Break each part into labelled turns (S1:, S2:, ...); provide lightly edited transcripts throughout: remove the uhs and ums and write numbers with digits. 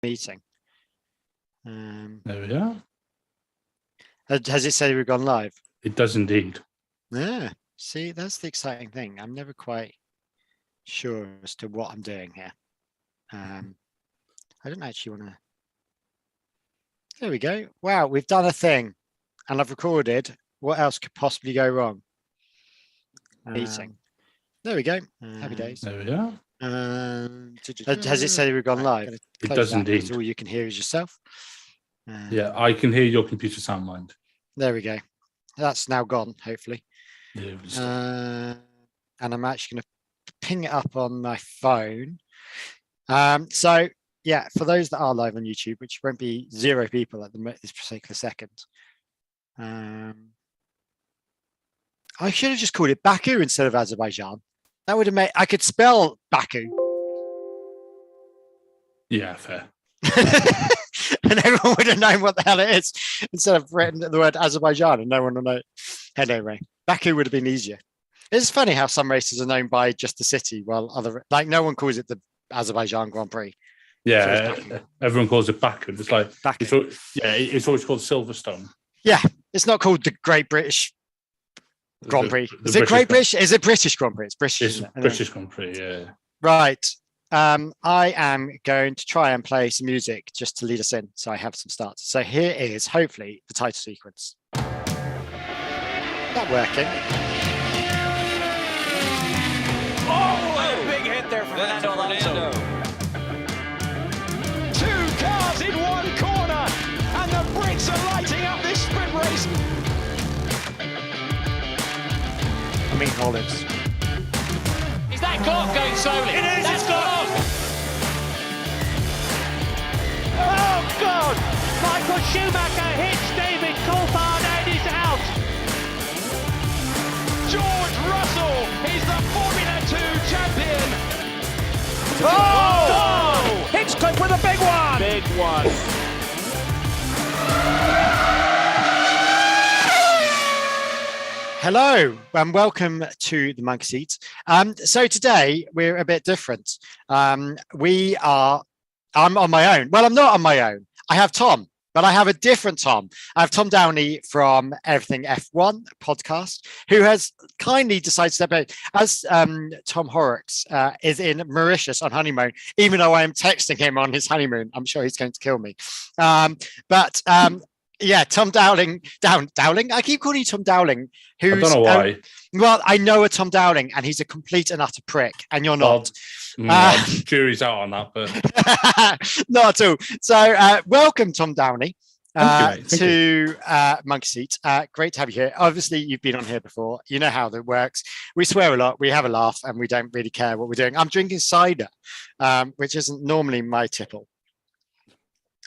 S1: meeting.
S2: There we are.
S1: Has it said we've gone live?
S2: It does indeed.
S1: Yeah. See, that's the exciting thing. I'm never quite sure as to what I'm doing here. I don't actually want to. There we go. Wow, we've done a thing, and I've recorded. What else could possibly go wrong? Meeting. There we go. Happy days.
S2: There we are.
S1: Has it said we've gone live?
S2: It does indeed.
S1: All you can hear is yourself.
S2: Yeah, I can hear your computer sound mind.
S1: There we go. That's now gone, hopefully.
S2: Yeah,
S1: and I'm actually going to ping it up on my phone. So, yeah, for those that are live on YouTube, which won't be 0 people at this particular second, I should have just called it Baku instead of Azerbaijan. That would have made, I could spell Baku.
S2: Yeah, fair.
S1: And everyone would have known what the hell it is instead of written the word Azerbaijan and no one will know. Anyway, Baku would have been easier. It's funny how some races are known by just the city, while other, like, no one calls it the Azerbaijan Grand Prix.
S2: Yeah, so everyone calls it Baku. It's like
S1: Baku.
S2: It's always called Silverstone.
S1: Yeah, it's not called the Great British Grand Prix. Is it Great British? Is it British Grand Prix? It's British.
S2: It's British Grand Prix. Yeah.
S1: Right. I am going to try and play some music just to lead us in, so I have some starts. So here is hopefully the title sequence. Is that working?
S3: Oh, a big hit there from Fernando Alonso. 2 cars in one corner, and the Brits are lighting up this sprint race.
S1: I mean, Olives.
S3: Is that clock going slowly? It is. That's gone off. Oh God! Michael Schumacher hits David Coulthard and is out. George Russell is the Formula 2 champion. Oh! Hinchcliffe with a big one. Big one.
S1: Hello and welcome to the Monkeyseat. So today we're a bit different. I'm on my own. Well, I'm not on my own. I have Tom, but I have a different Tom. I have Tom Downey from Everything F1 podcast, who has kindly decided to step out as Tom Horrocks is in Mauritius on honeymoon, even though I am texting him on his honeymoon. I'm sure he's going to kill me. Yeah, Tom Dowling. I keep calling you Tom Dowling.
S2: I don't know why.
S1: Well, I know a Tom Dowling, and he's a complete and utter prick, and you're not.
S2: Jury's out on that, but
S1: not at all. So, welcome, Tom Downey,
S2: Thank
S1: to Monkeyseat. Great to have you here. Obviously, you've been on here before. You know how that works. We swear a lot, we have a laugh, and we don't really care what we're doing. I'm drinking cider, which isn't normally my tipple.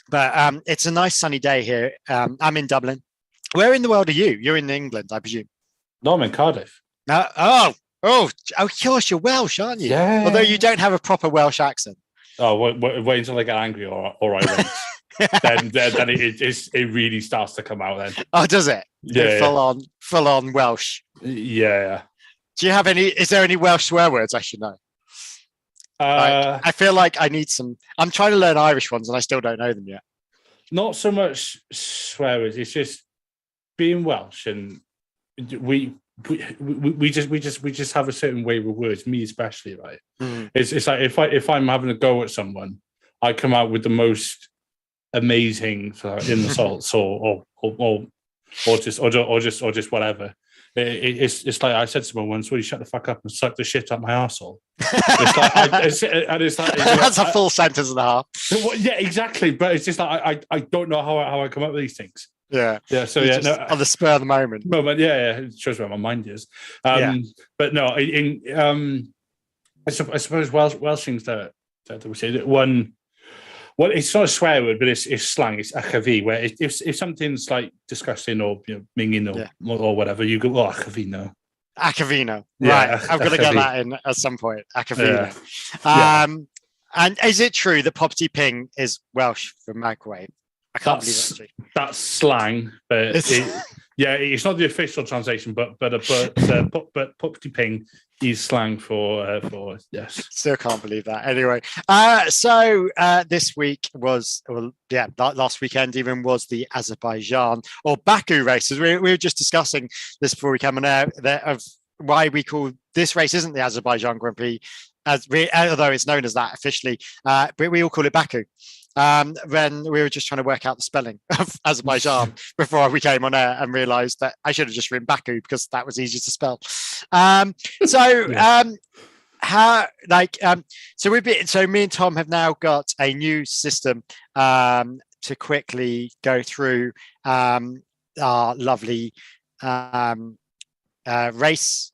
S1: But it's a nice sunny day here. I'm in Dublin. Where in the world are you? You're in England, I presume.
S2: No, I'm in Cardiff.
S1: Oh, of course, you're Welsh, aren't you?
S2: Yeah.
S1: Although you don't have a proper Welsh accent.
S2: Oh, wait until I get angry or I won't. then it really starts to come out then.
S1: Oh, does it?
S2: Yeah.
S1: Full on Welsh.
S2: Yeah.
S1: Do you have any? Is there any Welsh swear words I should know? I feel like I need some. I'm trying to learn Irish ones and I still don't know them yet.
S2: Not so much swear words. It's just being Welsh, and we just have a certain way with words. Me especially, right? Mm. It's like if I'm having a go at someone, I come out with the most amazing insults or just whatever. It's like I said to someone once, "Will you shut the fuck up and suck the shit out my arsehole?" It's like
S1: that's a full sentence and a half.
S2: Yeah, exactly. But it's just like I don't know how I come up with these things.
S1: Yeah.
S2: So
S1: on the spur of the moment.
S2: Yeah. It shows where my mind is. But no, I suppose Welsh things that we say that one. Well, it's not a swear word, but it's slang. It's achavi, where if something's like disgusting or minging or whatever, you go, oh, achavino.
S1: Achavino.
S2: Yeah,
S1: right. I've got to get that in at some point. Achavino.
S2: Yeah.
S1: And is it true that Poppy Ping is Welsh for microwave? I can't believe that's true.
S2: That's slang, but it's not the official translation. But Poppy Ping East slang for yes.
S1: Still can't believe that. Anyway, this week was, last weekend even was the Azerbaijan or Baku races. We were just discussing this before we came on air of why we call this race isn't the Azerbaijan Grand Prix, although it's known as that officially, but we all call it Baku. When we were just trying to work out the spelling of Azerbaijan before we came on air and realized that I should have just written Baku because that was easy to spell. So me and Tom have now got a new system to quickly go through our lovely race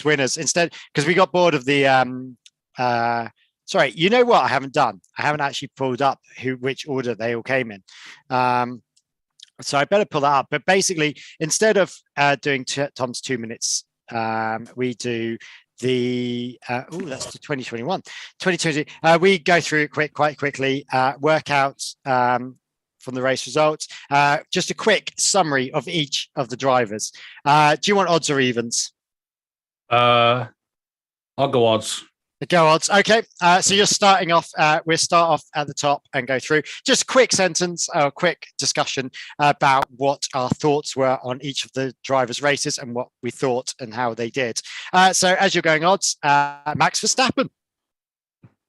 S1: winners instead, because we got bored of the sorry, you know what I haven't done? I haven't actually pulled up which order they all came in. So I better pull that up. But basically, instead of doing Tom's 2 minutes, we do the that's the 2021. 2020. We go through it quite quickly, work out from the race results. Just a quick summary of each of the drivers. Do you want odds or evens?
S2: I'll go odds.
S1: Go odds. Okay. So you're starting off. We'll start off at the top and go through. Just a quick sentence, a quick discussion about what our thoughts were on each of the drivers' races and what we thought and how they did. So as you're going odds, Max Verstappen.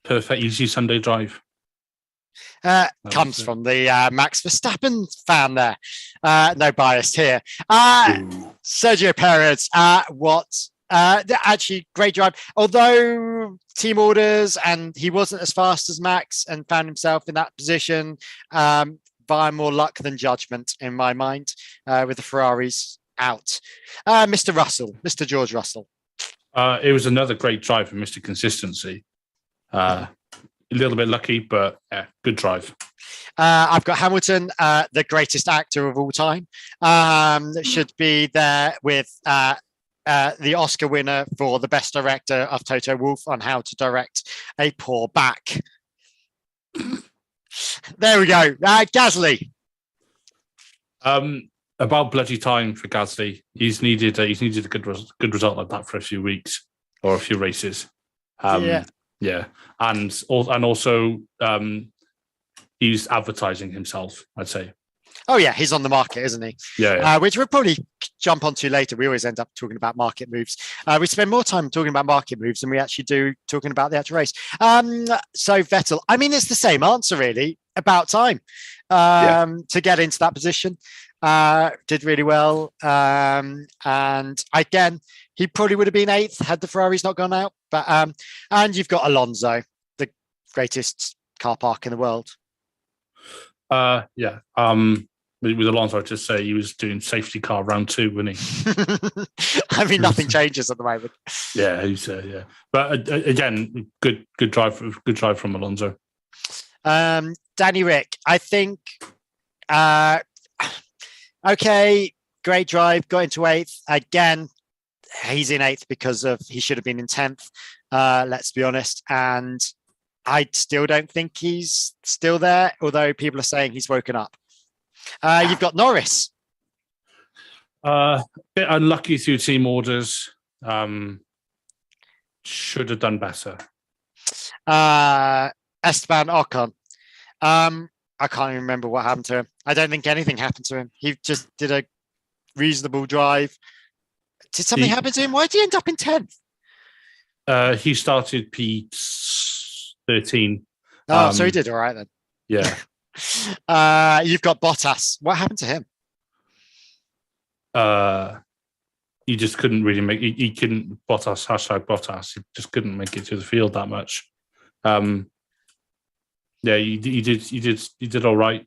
S2: Perfect, easy Sunday drive.
S1: Comes from the Max Verstappen fan there. No bias here. Sergio Perez. Actually, great drive. Although team orders and he wasn't as fast as Max and found himself in that position by more luck than judgment in my mind with the Ferraris out. Mr. George Russell.
S2: It was another great drive for Mr. Consistency. A little bit lucky, but good drive.
S1: I've got Hamilton, the greatest actor of all time. Should be there with the Oscar winner for the best director of Toto Wolff on how to direct a poor back. There we go. Gasly.
S2: About bloody time for Gasly. He's needed a good result like that for a few weeks or a few races. Yeah, and also he's advertising himself, I'd say.
S1: Oh yeah, he's on the market, isn't he?
S2: Yeah.
S1: Which we'll probably jump onto later. We always end up talking about market moves. We spend more time talking about market moves than we actually do talking about the actual race. So Vettel, I mean, it's the same answer really. About time to get into that position. Did really well, and again, he probably would have been 8th had the Ferraris not gone out. But and you've got Alonso, the greatest car park in the world.
S2: With Alonso, I'd just say he was doing safety car round 2, wasn't he?
S1: I mean, nothing changes at the moment.
S2: Yeah. But again, good drive from Alonso.
S1: Danny Rick, I think. Okay, great drive. Got into 8th again. He's in 8th because he should have been in 10th. Let's be honest, and I still don't think he's still there, although people are saying he's woken up. You've got Norris.
S2: Bit unlucky through team orders. Should have done better.
S1: Esteban Ocon. I can't even remember what happened to him. I don't think anything happened to him. He just did a reasonable drive. Did something happen to him? Why did he end up in 10th?
S2: He started P13.
S1: So he did all right then.
S2: Yeah.
S1: You've got Bottas. What happened to him?
S2: He just couldn't really make. He couldn't Bottas. He just couldn't make it to the field that much. Yeah, he did all right.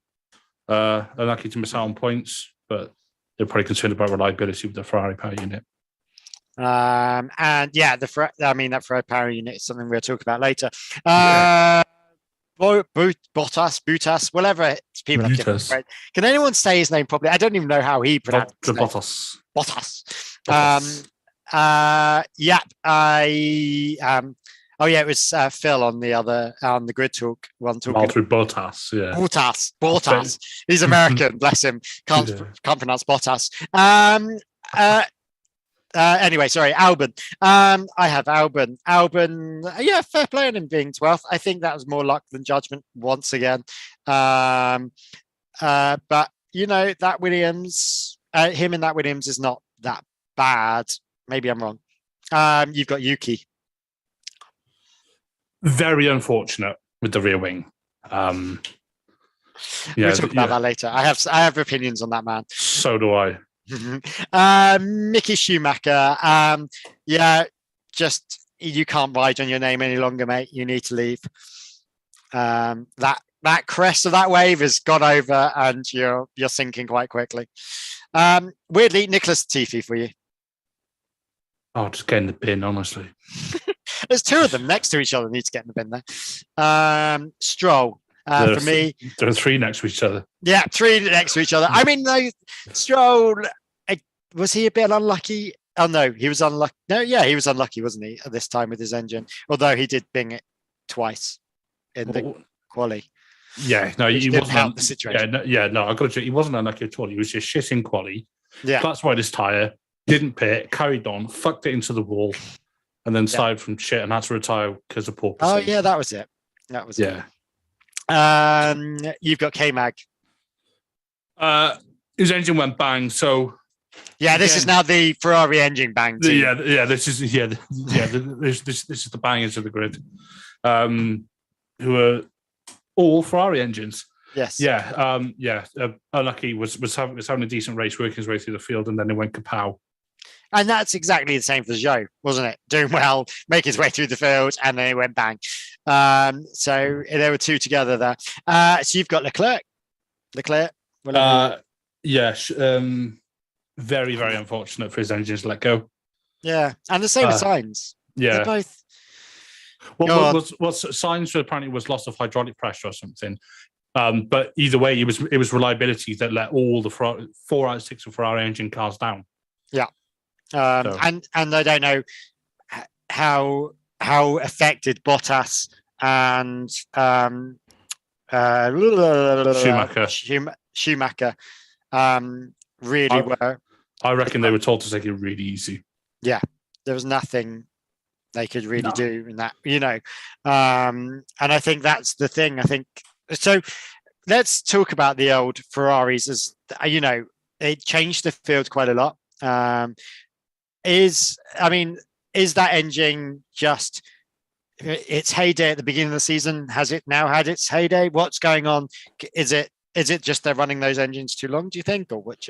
S2: Unlucky to miss out on points, but they're probably concerned about reliability with the Ferrari power unit.
S1: And yeah, that Ferrari power unit is something we'll talk about later. Bottas, whatever people have different. Right? Can anyone say his name properly? I don't even know how he pronounced it.
S2: Bottas.
S1: It was Phil on the grid talk one talking.
S2: Bottas, yeah.
S1: Bottas. He's American, bless him. Can't pronounce Bottas. Anyway, sorry, Albon. I have Albon. Yeah, fair play on him being 12th. I think that was more luck than judgment once again. But that Williams, him and that Williams is not that bad. Maybe I'm wrong. You've got Yuki.
S2: Very unfortunate with the rear wing.
S1: We'll talk about that later. I have opinions on that man.
S2: So do I.
S1: Mickey Schumacher. Just you can't ride on your name any longer, mate. You need to leave. That crest of that wave has gone over, and you're sinking quite quickly. Weirdly, Nicholas Latifi for you.
S2: Oh, just get in the bin, honestly.
S1: There's two of them next to each other. Need to get in the bin there. Stroll. For me,
S2: there are three next to each other.
S1: Yeah, three next to each other. I mean, no, Stroll, was he a bit unlucky? Oh, no, he was unlucky. No, yeah, he was unlucky, wasn't he, at this time with his engine? Although he did bing it twice in the quali.
S2: Yeah, no, he wasn't
S1: help the situation.
S2: No, I got to. He wasn't unlucky at all. He was just shit in quali.
S1: Yeah,
S2: that's why this tyre didn't pit, carried on, fucked it into the wall, and then started from shit and had to retire because of porpoising.
S1: Oh yeah, that was it. It. You've got K-Mag.
S2: His engine went bang. So
S1: yeah, this is now the Ferrari engine bang.
S2: This is the bangers of the grid, who are all Ferrari engines.
S1: Yes.
S2: Yeah. Unlucky was having a decent race, working his way through the field, and then it went kapow.
S1: And that's exactly the same for Zhou, wasn't it? Doing well, making his way through the field, and then it went bang. So there were two together there. So you've got Leclerc.
S2: Very, very unfortunate for his engines to let go.
S1: Yeah, and the same with Sainz.
S2: Yeah,
S1: they're both.
S2: What Sainz apparently was loss of hydraulic pressure or something. But either way, it was reliability that let all the 4 out of 6 of Ferrari engine cars down.
S1: Yeah. And I don't know how affected Bottas and Schumacher really were.
S2: I reckon they were told to take it really easy.
S1: Yeah, there was nothing they could really do in that, and I think that's the thing. I think so. Let's talk about the old Ferraris. As it changed the field quite a lot. Is that engine just its heyday at the beginning of the season? Has it now had its heyday? What's going on? Is it just they're running those engines too long, do you think, or what?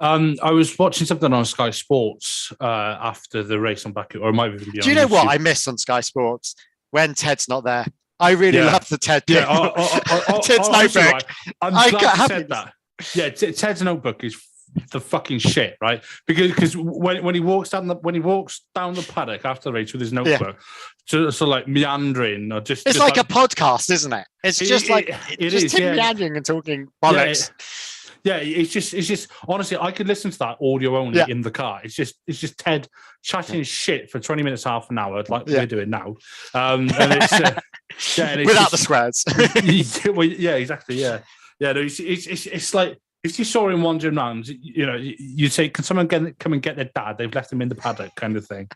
S2: I was watching something on Sky Sports after the race on Baku, or it might even be.
S1: Do you know what I miss on Sky Sports when Ted's not there? I really love the Ted. Yeah, Ted's notebook.
S2: I'm glad you said that. Yeah, Ted's notebook is the fucking shit, right? Because when he walks down the paddock after the race with his notebook, so like meandering or just
S1: it's like a podcast, isn't it? It's just like meandering and talking bollocks.
S2: Yeah, it's just honestly, I could listen to that audio only in the car. It's just Ted chatting shit for 20 minutes, half an hour, like we're doing now. And it's
S1: without the swears.
S2: Yeah, exactly. Yeah. No, it's like if you saw him wandering around, you'd say, "Can someone come and get their dad? They've left him in the paddock," kind of thing.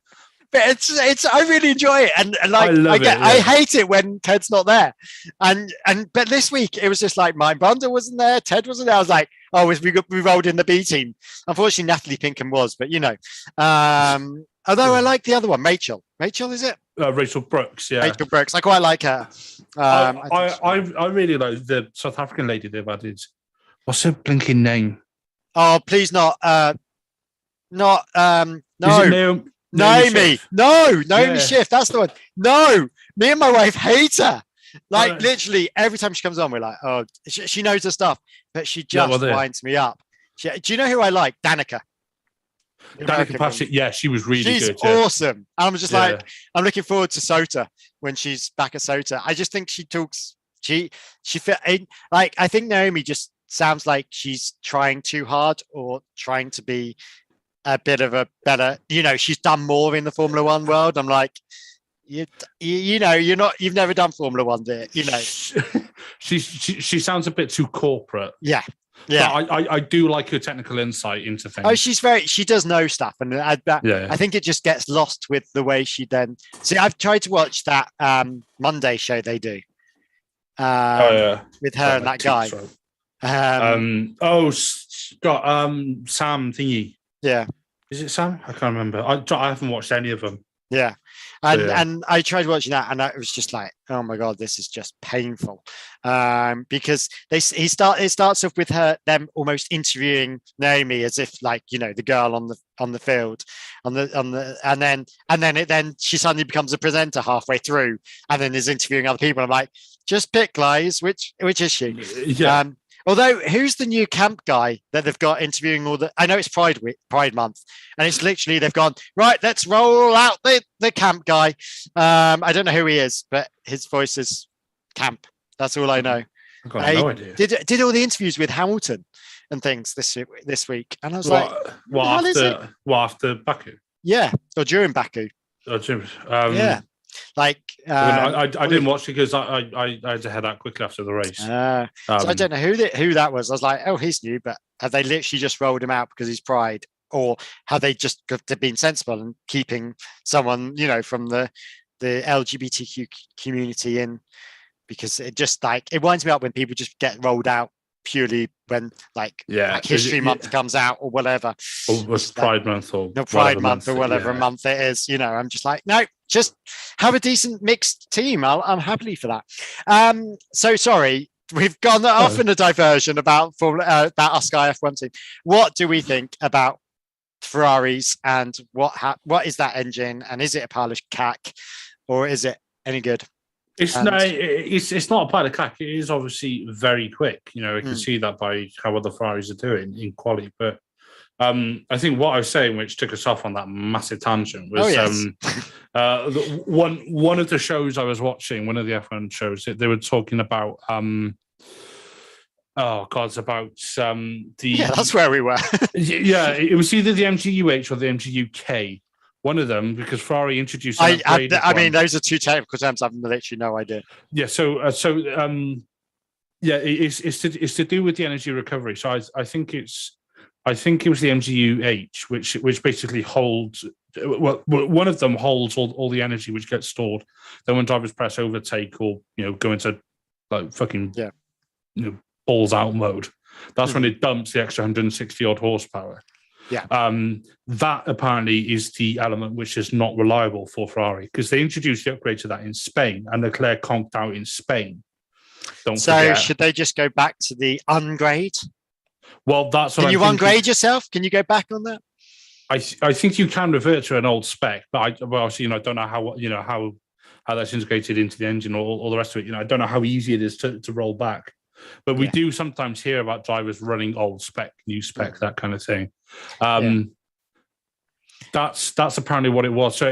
S1: But it's I really enjoy it, and like I hate it when Ted's not there, but this week it was just like my Bunda wasn't there, Ted wasn't there. I was like, oh, we rolled in the B team. Unfortunately, Natalie Pinkham was, but although I like the other one, Rachel, is it?
S2: Rachel Brooks, yeah.
S1: Rachel Brooks, I quite like her.
S2: I really like the South African lady they've added. What's her blinking name?
S1: Oh, please not. No.
S2: Naomi.
S1: Naomi Schiff. That's the one. No, me and my wife hate her. Like literally every time she comes on, we're like, oh, she knows her stuff, but she just winds me up. Do you know who I like? Danica.
S2: Danica Patrick. Yeah, she was really good.
S1: She's awesome. I'm just like, I'm looking forward to Sota when she's back at Sota. I just think she talks. She like I think Naomi just sounds like she's trying too hard or trying to be a bit of a better, she's done more in the Formula One world. I'm like, you've never done Formula One, dear.
S2: She sounds a bit too corporate.
S1: Yeah. Yeah,
S2: But I do like her technical insight into things.
S1: Oh, she does know stuff, and I think it just gets lost with the way she then. See, I've tried to watch that Monday show they do. With her and that guy.
S2: Scott, Sam thingy.
S1: Yeah,
S2: is it Sam? I can't remember. I haven't watched any of them.
S1: Yeah. And I tried watching that, and it was just like, oh my god, this is just painful, because it starts off with them almost interviewing Naomi as if like, you know, the girl on the field and then she suddenly becomes a presenter halfway through, and then is interviewing other people. I'm like, just pick, guys, which is she?
S2: Yeah.
S1: Although, who's the new camp guy that they've got interviewing all the? I know it's Pride Month, and it's literally they've gone, right, let's roll out the camp guy. I don't know who he is, but his voice is camp. That's all I know.
S2: I've got no idea.
S1: Did all the interviews with Hamilton and things this week, and I was
S2: after Baku?
S1: Yeah, or during Baku. Yeah. Like
S2: I didn't watch it because I had to head out quickly after the race.
S1: So I don't know who that was. I was like, oh, he's new, but have they literally just rolled him out because he's Pride, or have they just been sensible and keeping someone, you know, from the LGBTQ community in? Because it just like it winds me up when people just get rolled out purely when like History Month comes out or whatever.
S2: Or was Pride Month or
S1: Pride Month or whatever month it is. You know, I'm just like, no, just have a decent mixed team. I'm happily for that. So sorry, we've gone off in a diversion about our Sky F1 team. What do we think about Ferraris, and what is that engine, and is it a pile of cack, or is it any good?
S2: It's not a pile of cack. It is obviously very quick. You know, you can see that by how other Ferraris are doing in quality. But I think what I was saying, which took us off on that massive tangent, was one of the shows I was watching, one of the F1 shows, they were talking about that's where we were. It was either the MGUH or the MGUK. One of them, because Ferrari introduced.
S1: I mean, those are two technical terms. I've literally no idea.
S2: Yeah. It's to do with the energy recovery. So I think it was the MGUH, which basically holds. Well, one of them holds all the energy which gets stored. Then when drivers press overtake or go into like fucking balls out mode, that's when it dumps the extra 160 odd horsepower.
S1: Yeah.
S2: That apparently is the element which is not reliable for Ferrari, because they introduced the upgrade to that in Spain, and Leclerc conked out in Spain. So
S1: should they just go back to the ungrade?
S2: Well, that's what
S1: Can you ungrade yourself? Can you go back on that?
S2: I think you can revert to an old spec, but obviously, I don't know how that's integrated into the engine or all the rest of it. I don't know how easy it is to roll back. But we do sometimes hear about drivers running old spec, new spec, that kind of thing. That's apparently what it was. So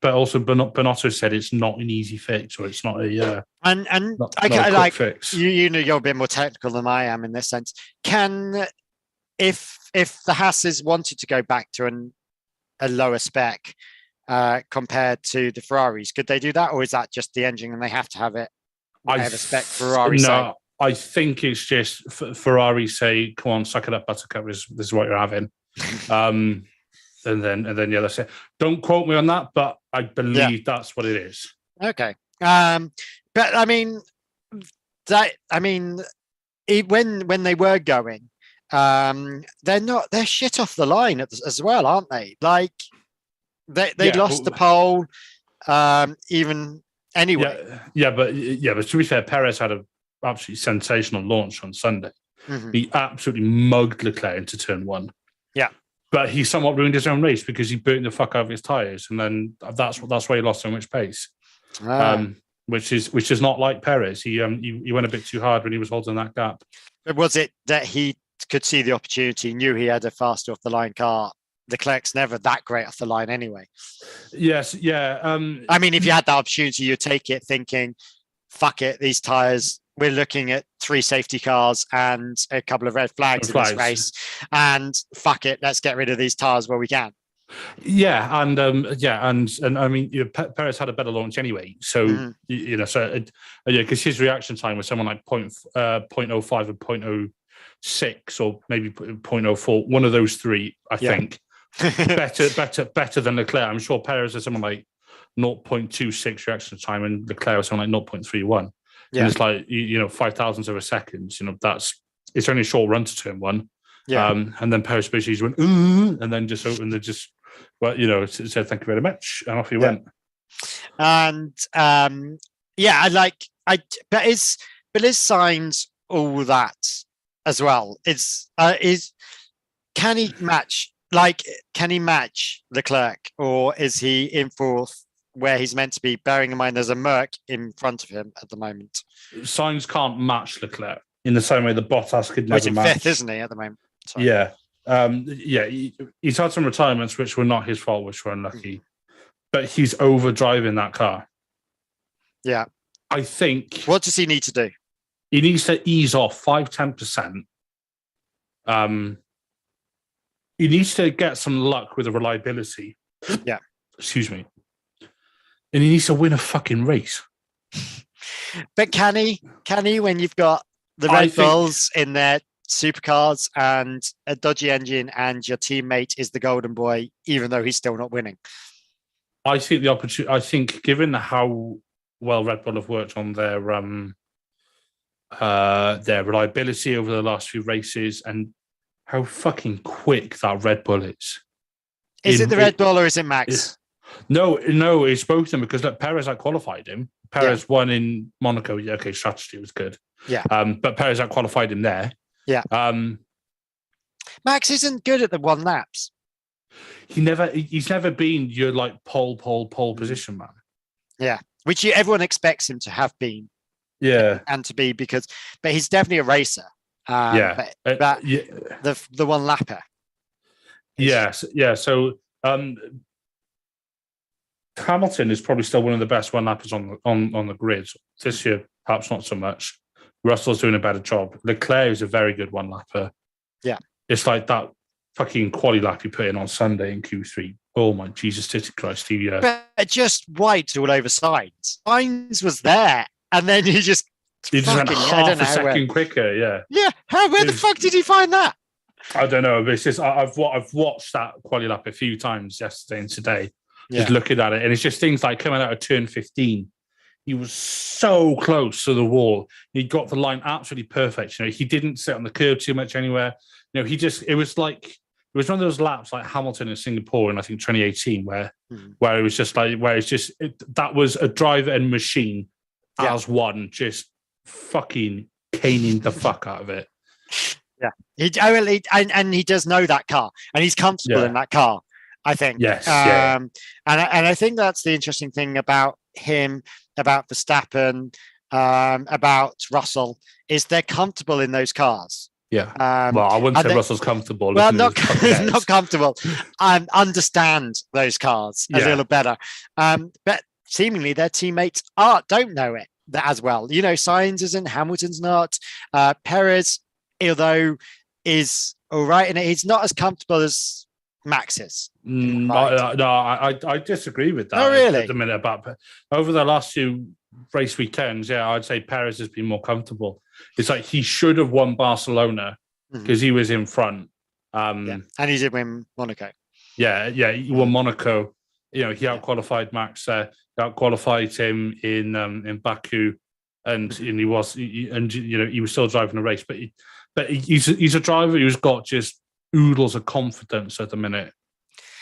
S2: but also Bonotto said it's not an easy fix, or it's not a not a quick fix.
S1: You're a bit more technical than I am in this sense. If the Haas's wanted to go back to a lower spec compared to the Ferraris, could they do that, or is that just the engine and they have to have it? Spec Ferrari.
S2: No, I think it's just Ferrari say, "Come on, suck it up, Buttercup. This is what you're having." And then let's say, don't quote me on that, but I believe that's what it is.
S1: Okay. But I mean, when they were going, they're shit off the line as well, aren't they? Like they lost the pole, even. Anyway,
S2: but to be fair, Perez had an absolutely sensational launch on Sunday. Mm-hmm. He absolutely mugged Leclerc into turn one.
S1: Yeah,
S2: but he somewhat ruined his own race because he burnt the fuck out of his tires, and then that's why he lost so much pace. Which is not like Perez. He went a bit too hard when he was holding that gap.
S1: But was it that he could see the opportunity, knew he had a faster off the line car? Leclerc's never that great off the line anyway.
S2: Yes, yeah.
S1: I mean, if you had that opportunity, you'd take it thinking, fuck it, these tyres, we're looking at 3 safety cars and a couple of red flags in this race, and fuck it, let's get rid of these tyres where we can.
S2: Yeah, and I mean, Perez had a better launch anyway, so because his reaction time was something like 0.05 and 0.06 or maybe 0.04. One of those three, I think. better than Leclerc. I'm sure Perez is someone like 0.26 reaction time, and Leclerc is something like 0.31.
S1: Yeah.
S2: And it's like 5,000ths of a second. It's only a short run to turn one.
S1: Yeah.
S2: And then Perez basically went, and then just opened the said thank you very much, and off he went.
S1: And but is Sainz all that as well? Can he match Leclerc, or is he in fourth where he's meant to be, bearing in mind there's a Merc in front of him at the moment?
S2: Sainz can't match Leclerc in the same way that Bottas could never match.
S1: Fifth, isn't he, at the moment? Sorry.
S2: Yeah. He's had some retirements which were not his fault, which were unlucky. But he's overdriving that car.
S1: Yeah.
S2: I think...
S1: What does he need to do?
S2: He needs to ease off 5-10%. He needs to get some luck with the reliability.
S1: Yeah.
S2: Excuse me. And he needs to win a fucking race.
S1: But can he when you've got the Red Bulls in their supercars and a dodgy engine and your teammate is the golden boy, even though he's still not winning?
S2: I think given how well Red Bull have worked on their reliability over the last few races and how fucking quick that Red Bull is.
S1: Is it the Red Bull or is it Max?
S2: No, it's both of them, because Perez qualified him. Perez won in Monaco. Yeah, okay, strategy was good.
S1: Yeah.
S2: But Perez qualified him there.
S1: Yeah. Max isn't good at the one laps.
S2: He's never been your like pole position man.
S1: Yeah. Which everyone expects him to have been.
S2: Yeah.
S1: And to be, but he's definitely a racer. But the one lapper.
S2: Yes. Yeah. So Hamilton is probably still one of the best one lappers on the grid this year. Perhaps not so much. Russell's doing a better job. Leclerc is a very good one lapper.
S1: Yeah.
S2: It's like that fucking quali lap you put in on Sunday in Q3. Oh my Jesus, titty Christ!
S1: But just white all over Sainz. Sainz was there, and then he just
S2: went half a second quicker. Yeah.
S1: Yeah. Where the fuck did he find that?
S2: I don't know. But it's just I've watched that quali lap a few times yesterday and today. Just looking at it, and it's just things like coming out of turn 15. He was so close to the wall. He got the line absolutely perfect. He didn't sit on the curb too much anywhere. It was one of those laps like Hamilton in Singapore in I think 2018 where it was just like that was a driver and machine as one, just fucking caning the fuck out of it.
S1: Yeah, he does know that car, and he's comfortable in that car, I think.
S2: Yes.
S1: And I think that's the interesting thing about him, about Verstappen, about Russell, is they're comfortable in those cars.
S2: Yeah. Well, I wouldn't say Russell's comfortable.
S1: Well, not comfortable. Understand those cars a little better. But seemingly their teammates don't know it as well. Sainz isn't, Hamilton's not. Perez, although is all right, and he's not as comfortable as Max is.
S2: Right. No, I disagree with that.
S1: Oh, really?
S2: At the minute, but over the last few race weekends, I'd say Perez has been more comfortable. It's like he should have won Barcelona because he was in front.
S1: And he did win Monaco.
S2: Yeah, he won Monaco. He outqualified Max. Outqualified him in Baku, and he was still driving the race. But he's a driver who's got just oodles of confidence at the minute.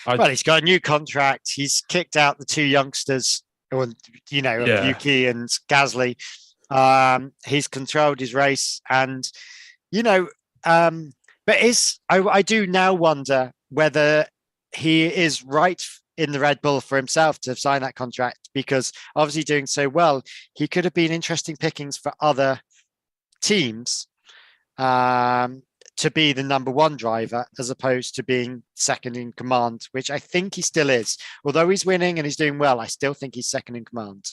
S1: He's got a new contract. He's kicked out the two youngsters, Yuki and Gasly. He's controlled his race, and I do now wonder whether he is right in the Red Bull for himself to sign that contract, because obviously doing so well, he could have been interesting pickings for other teams to be the number one driver as opposed to being second in command, which I think he still is. Although he's winning and he's doing well, I still think he's second in command.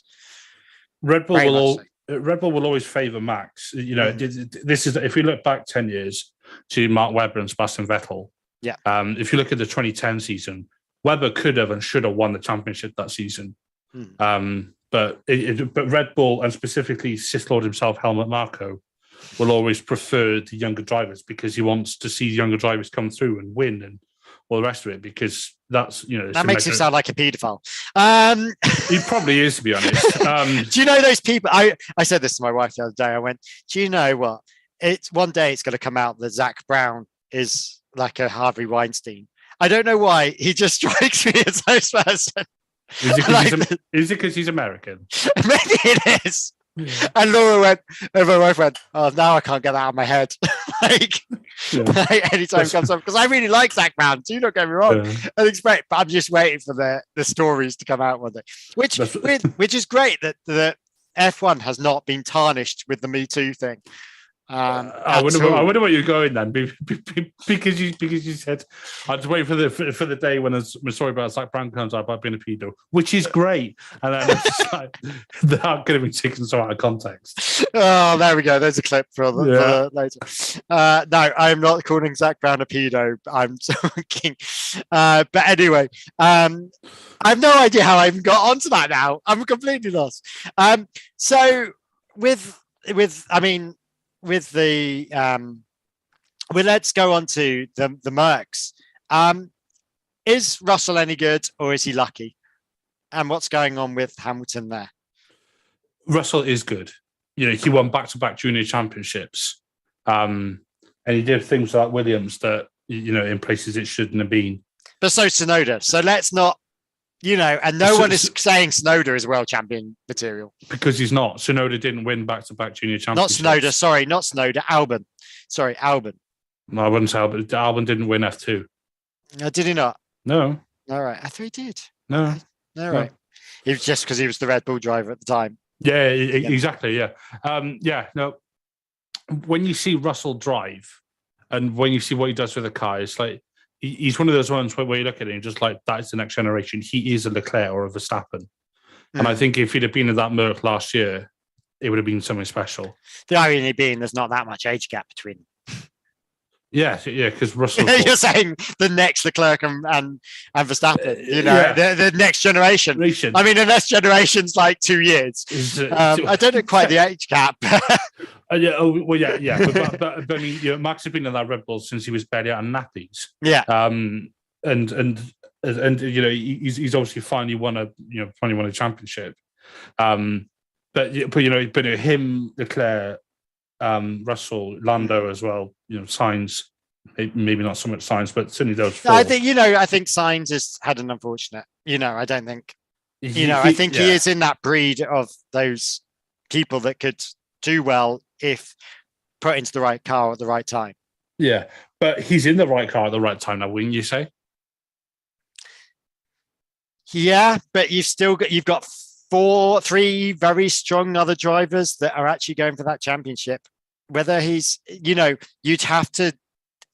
S2: Red Bull will always favour Max. This is, if you look back 10 years to Mark Webber and Sebastian Vettel.
S1: Yeah.
S2: If you look at the 2010 season, Webber could have and should have won the championship that season. But Red Bull, and specifically Sith Lord himself, Helmut Marko, will always prefer the younger drivers because he wants to see younger drivers come through and win and all the rest of it, because that's,
S1: that makes him sound like a paedophile.
S2: He probably is, to be honest.
S1: Do you know those people? I said this to my wife the other day. I went, do you know what? It's one day it's going to come out that Zach Brown is like a Harvey Weinstein. I don't know why. He just strikes me as those person.
S2: Is it because he's American?
S1: Maybe it is. Yeah. And Laura went, and my wife went, oh, now I can't get that out of my head. like anytime it comes up, because I really like Zach Brown. Do not get me wrong. Yeah. I think it's great, but I'm just waiting for the stories to come out one day, which is great that the F1 has not been tarnished with the Me Too thing.
S2: I wonder what you're going then, because you said I'd just wait for the day when the story about Zach Brown comes out about being a pedo, which is great, and then it's just like that could have been taken so out of context.
S1: Oh, there we go. There's a clip for later. No, I'm not calling Zach Brown a pedo. I'm talking. But anyway, I have no idea how I even got onto that now. I'm completely lost. So with the let's go on to the Mercs. Is Russell any good, or is he lucky? And what's going on with Hamilton there?
S2: Russell is good. He won back-to-back junior championships, and he did things like Williams that in places it shouldn't have been.
S1: But so Tsunoda. So let's not. And no one is saying Tsunoda is world champion material.
S2: Because he's not. Tsunoda didn't win back-to-back junior championships.
S1: Not Tsunoda, sorry, not Tsunoda, Albon. Sorry, Albon.
S2: No, I wouldn't say Albon. Albon didn't win F2.
S1: Did he not?
S2: No.
S1: All right, I thought he did.
S2: No.
S1: All right. It was just because he was the Red Bull driver at the time.
S2: Yeah, exactly, yeah. No. When you see Russell drive and when you see what he does with the car, it's like, he's one of those ones where you look at it and just like, that's the next generation. He is a Leclerc or a Verstappen. And I think if he'd have been in that Merc last year, it would have been something special.
S1: The irony being there's not that much age gap between them.
S2: Yeah, because Russell...
S1: You're saying the next Leclerc and Verstappen, the next generation. I mean, the next generation's like 2 years. I don't know quite the age gap.
S2: But I mean, Max has been in that Red Bull since he was barely out of nappies.
S1: Yeah.
S2: And he's obviously finally won a championship. But him, Leclerc, Russell, Lando as well. Sainz, maybe not so much Sainz, but certainly those four.
S1: I think Sainz has had an unfortunate. I don't think. I think he is in that breed of those people that could do well if put into the right car at the right time.
S2: Yeah, but he's in the right car at the right time now, wouldn't you say? Yeah,
S1: but you've got three very strong other drivers that are actually going for that championship. Whether he's, you'd have to,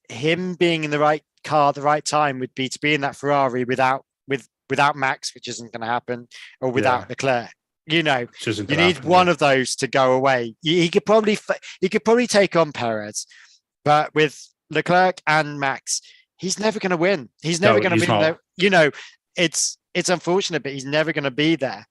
S1: him being in the right car at the right time would be to be in that Ferrari without Max, which isn't going to happen, or without Leclerc. You need one of those to go away. He could probably take on Perez, but with Leclerc and Max, he's never going to win. He's never going to win there. It's unfortunate, but he's never going to be there.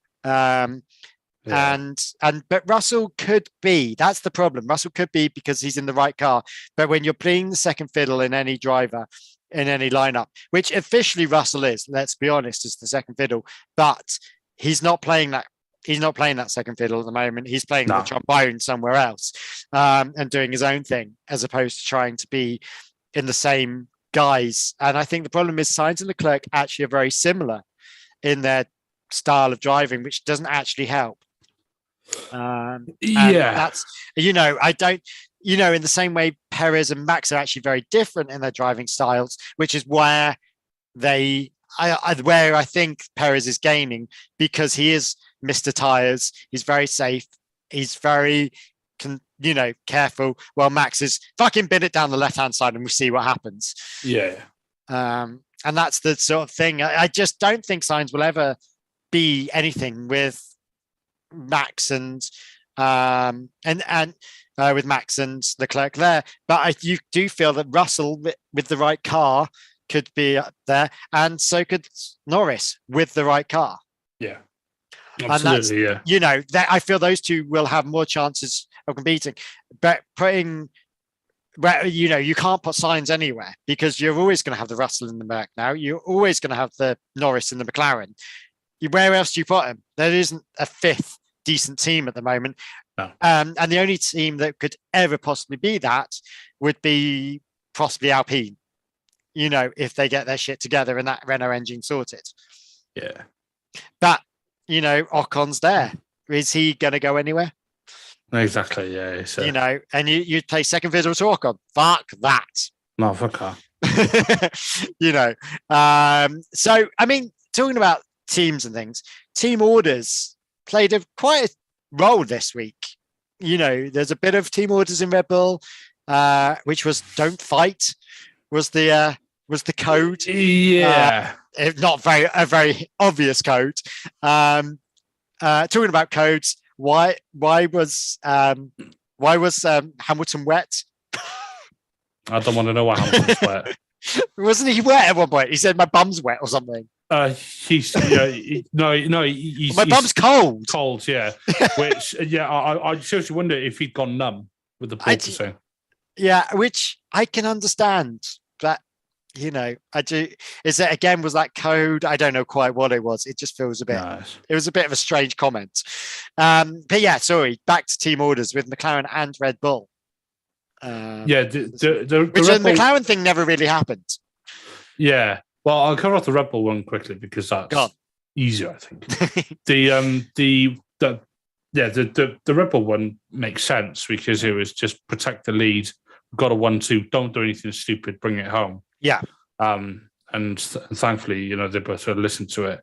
S1: But Russell could be. That's the problem. Russell could be because he's in the right car. But when you're playing the second fiddle in any driver, in any lineup, which officially Russell is, let's be honest, is the second fiddle. But he's not playing that. He's not playing that second fiddle at the moment. He's playing the trombone somewhere else and doing his own thing, as opposed to trying to be in the same guise. And I think the problem is Sainz and Leclerc actually are very similar in their style of driving, which doesn't actually help. That's, I don't, in the same way Perez and Max are actually very different in their driving styles, which is where I think Perez is gaining, because he is Mr. Tires. He's very safe. He's very, careful. Well, Max is fucking bin it down the left-hand side and we see what happens.
S2: Yeah.
S1: And that's the sort of thing. I just don't think Sainz will ever be anything with Max and with Max and Leclerc there. But you do feel that Russell with the right car could be up there, and so could Norris with the right car.
S2: Yeah. Absolutely, yeah.
S1: You know, I feel those two will have more chances of competing. But you can't put signs anywhere because you're always going to have the Russell in the Merc now. You're always going to have the Norris in the McLaren. Where else do you put him? There isn't a fifth decent team at the moment.
S2: No.
S1: And the only team that could ever possibly be that would be possibly Alpine, you know, if they get their shit together and that Renault engine sorted.
S2: Yeah.
S1: But, you know, Ocon's there. Is he going to go anywhere?
S2: Exactly, yeah.
S1: You know, and you'd play second fiddle to Ocon. Fuck that.
S2: No, fuck that.
S1: You know. So, I mean, talking about teams and things, team orders played quite a role this week. You know, there's a bit of team orders in Red Bull, which was "Don't fight" was the code.
S2: Yeah,
S1: if not a very obvious code. Talking about codes, why was Hamilton wet?
S2: I don't want to know why Hamilton's wet.
S1: Wasn't he wet at one point? He said my bum's wet or something.
S2: He's
S1: my bum's cold.
S2: Cold, yeah. Which, I seriously wonder if he'd gone numb with the porpoising.
S1: Yeah, which I can understand, but you know, I do. Is it again? Was that code? I don't know quite what it was. It just feels a bit.
S2: Nice.
S1: It was a bit of a strange comment. But yeah, sorry. Back to team orders with McLaren and Red Bull.
S2: The
S1: McLaren thing never really happened.
S2: Yeah. Well, I'll cover off the Red Bull one quickly because that's easier, I think. the Red Bull one makes sense because it was just protect the lead, got a 1-2, don't do anything stupid, bring it home.
S1: Yeah.
S2: And thankfully, you know, they both sort of listened to it.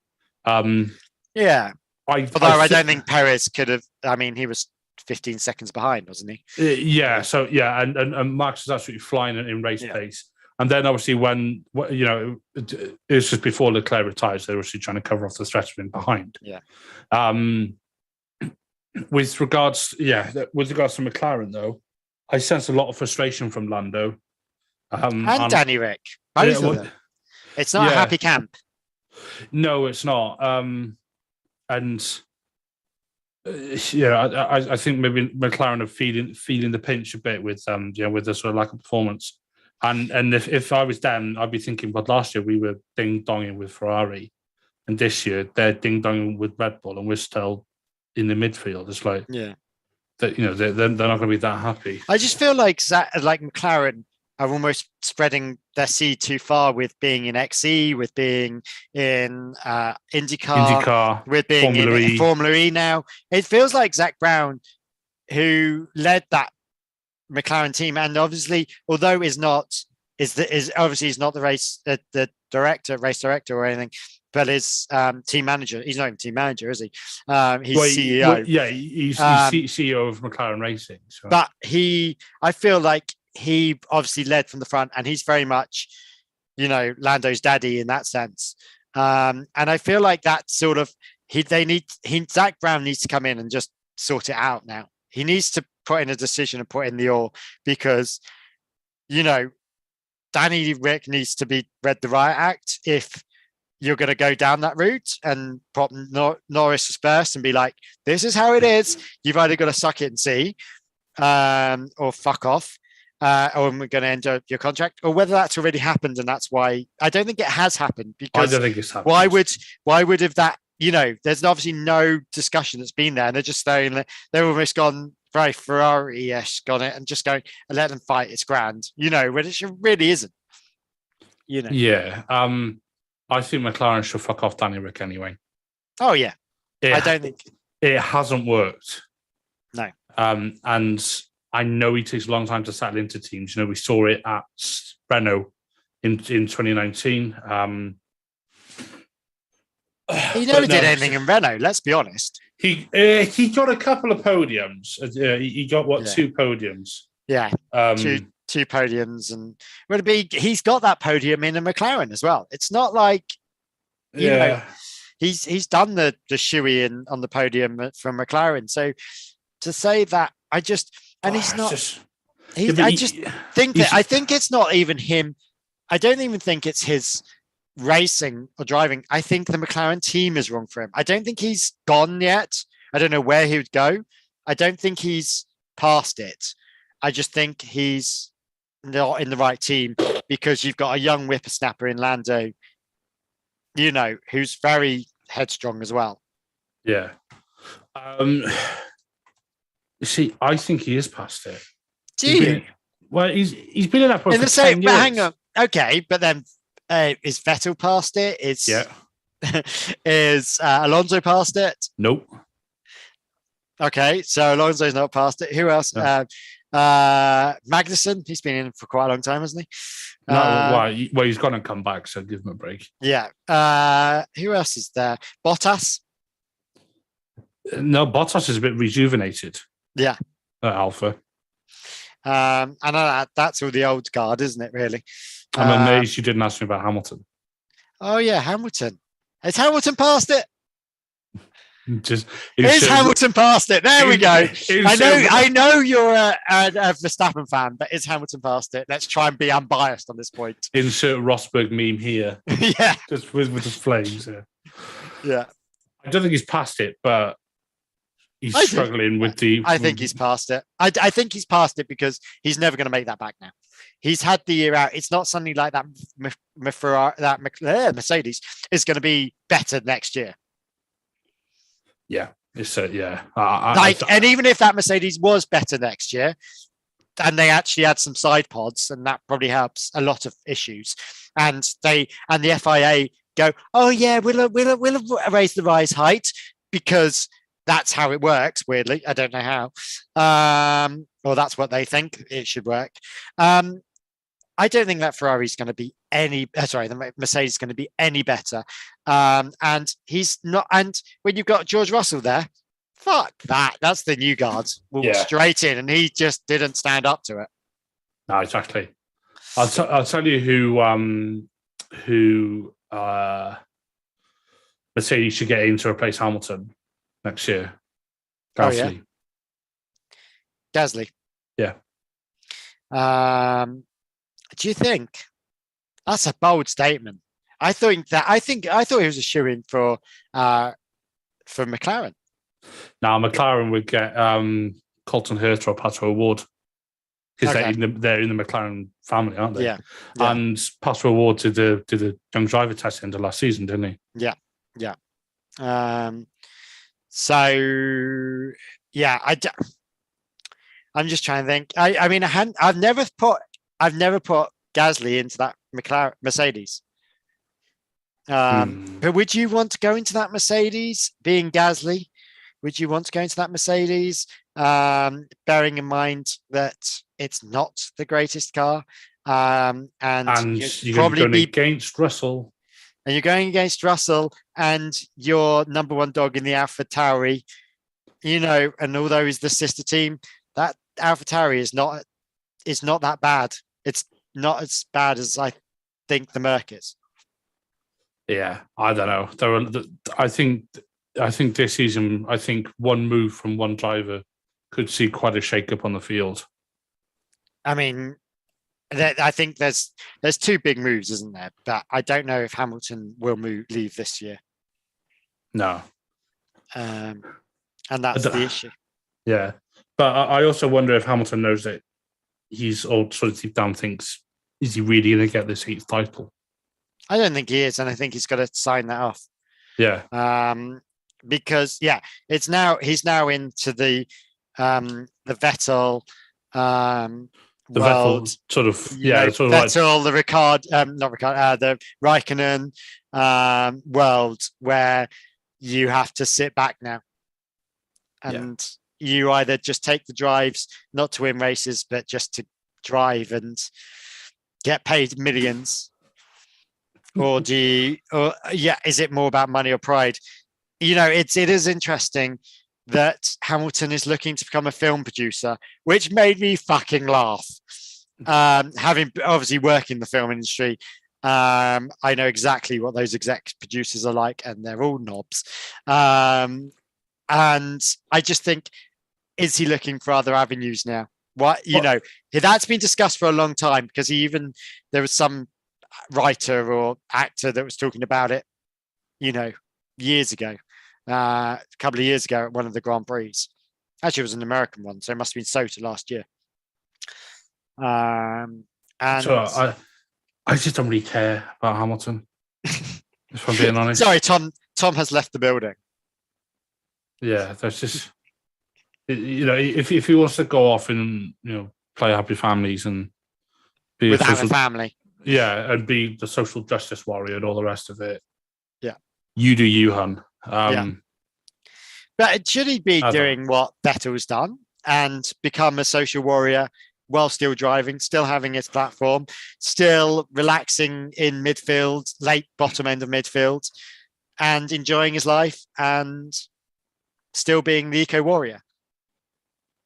S1: Yeah. Although I don't think Perez could have. I mean, he was 15 seconds behind, wasn't he?
S2: Yeah. So yeah, and Max was absolutely flying in race pace. And then obviously when you know it was just before Leclerc retires, they were actually trying to cover off the stretch from behind.
S1: Yeah.
S2: With regards to McLaren though, I sense a lot of frustration from Lando
S1: and Danny Rick. Both of them. It's not a happy camp.
S2: No, it's not. I think maybe McLaren are feeling the pinch a bit with with the sort of lack of performance. And if I was them, I'd be thinking, but last year we were ding-donging with Ferrari, and this year they're ding-donging with Red Bull, and we're still in the midfield. It's like, that, you know, they're not going to be that happy.
S1: I just feel like McLaren are almost spreading their seed too far with being in XE, with being in IndyCar, with being in Formula E now. It feels like Zach Brown, who led that McLaren team, and obviously, although is obviously he's not the race director or anything, but is team manager. He's not even team manager, is he? He's CEO.
S2: He's CEO of McLaren Racing. So.
S1: But I feel like he obviously led from the front, and he's very much, you know, Lando's daddy in that sense. And I feel like that sort of Zach Brown needs to come in and just sort it out now. He needs to put in a decision and put in the oar because, you know, Danny Rick needs to be read the riot act if you're going to go down that route and prop Norris first and be like, this is how it is. You've either got to suck it and see or fuck off. Or we're going to end up your contract, or whether that's already happened, and that's why I don't think it has happened. Because
S2: I don't think it's happened.
S1: Why would have that? You know, there's obviously no discussion that's been there, and they're just saying they're almost gone very Ferrari-esque on it, and just going and let them fight. It's grand, you know, when it really isn't. You know.
S2: Yeah, I think McLaren should fuck off Danny Rick anyway.
S1: Oh yeah, I don't think
S2: it hasn't worked.
S1: No,
S2: and I know he takes a long time to settle into teams. You know, we saw it at Renault in 2019.
S1: He never did anything in Renault. Let's be honest.
S2: He got a couple of podiums. He got two podiums.
S1: Yeah, two podiums, and he's got that podium in a McLaren as well. It's not like you know he's done the shoey on the podium from McLaren. So to say that, I just. And he's not. I think it's not even him. I don't even think it's his racing or driving, I think the McLaren team is wrong for him. I don't think he's gone yet. I don't know where he would go. I don't think he's past it. I just think he's not in the right team because you've got a young whippersnapper in Lando, who's very headstrong as well.
S2: Yeah. See, I think he is past it.
S1: Do you?
S2: He's been in that point for 10 years.
S1: But hang on. Okay, but then is Vettel past it? Is Alonso past it?
S2: Nope.
S1: Okay, so Alonso's not past it. Who else? No. Magnussen, he's been in for quite a long time, hasn't he?
S2: Well, he's gone and come back, so give him a break.
S1: Yeah. Who else is there? Bottas?
S2: No, Bottas is a bit rejuvenated.
S1: Yeah.
S2: At Alpha.
S1: I know that's all the old guard, isn't it, really?
S2: I'm amazed you didn't ask me about Hamilton.
S1: Oh, yeah, Hamilton. Is Hamilton past it?
S2: Is
S1: Hamilton past it? There we go. I know you're a Verstappen fan, but is Hamilton past it? Let's try and be unbiased on this point.
S2: Insert Rosberg meme here.
S1: Yeah.
S2: Just with the flames.
S1: Yeah.
S2: I don't think he's past it, but he's struggling with the...
S1: I think he's past it. I think he's past it because he's never going to make that back now. He's had the year out. It's not something like that. Mercedes is going to be better next year.
S2: Yeah, it's yeah.
S1: And even if that Mercedes was better next year, and they actually had some side pods, and that probably helps a lot of issues. And the FIA go, oh yeah, we'll raise the rise height because that's how it works. Weirdly, I don't know how, or that's what they think it should work. I don't think that Ferrari's going to be the Mercedes is going to be any better. And he's not. And when you've got George Russell there, fuck that. That's the new guard. Straight in, and he just didn't stand up to it.
S2: No, exactly. I'll tell you who Mercedes should get in to replace Hamilton next year. Gasly.
S1: Oh, yeah. Gasly.
S2: Yeah.
S1: Do you think that's a bold statement? I thought he was a shoo-in for McLaren.
S2: Now McLaren would get Colton Herta or Pato O'Ward because they're in the McLaren family, aren't they?
S1: Yeah.
S2: And Pato O'Ward did the young driver test end of last season, didn't he?
S1: Yeah. So yeah, I'm just trying to think. I mean, I've never put Gasly into that Mercedes. But would you want to go into that Mercedes being Gasly? Would you want to go into that Mercedes, bearing in mind that it's not the greatest car? And
S2: you're probably going against Russell.
S1: And you're going against Russell and your number one dog in the AlphaTauri, and although he's the sister team, that AlphaTauri is not that bad. It's not as bad as I think the Merc is.
S2: Yeah, I don't know. I think this season, one move from one driver could see quite a shake-up on the field.
S1: I mean, I think there's two big moves, isn't there? But I don't know if Hamilton will leave this year.
S2: No.
S1: And that's the issue.
S2: Yeah. But I also wonder if Hamilton knows that he's all sort of deep down thinks, is he really going to get this 8th title?
S1: I don't think he is, and I think he's got to sign that off.
S2: Yeah.
S1: Because he's now into the Vettel
S2: the
S1: world,
S2: Vettel sort of
S1: Vettel, the the Raikkonen world where you have to sit back now, and you either just take the drives not to win races, but just to drive and get paid millions. Or is it more about money or pride? It is interesting that Hamilton is looking to become a film producer, which made me fucking laugh. Having obviously worked in the film industry, I know exactly what those exec producers are like, and they're all knobs. And I just think, is he looking for other avenues now? That's been discussed for a long time because there was some writer or actor that was talking about it, years ago, a couple of years ago at one of the Grand Prix. Actually, it was an American one, so it must have been Sota last year. And
S2: so I just don't really care about Hamilton, if I'm being honest.
S1: Sorry, Tom has left the building.
S2: Yeah, that's just, if he wants to go off and, play Happy Families and be
S1: without a family.
S2: Yeah, and be the social justice warrior and all the rest of it.
S1: Yeah.
S2: You do you, hun.
S1: But should he be doing what Vettel's done and become a social warrior while still driving, still having his platform, still relaxing in midfield, late bottom end of midfield, and enjoying his life and still being the eco warrior?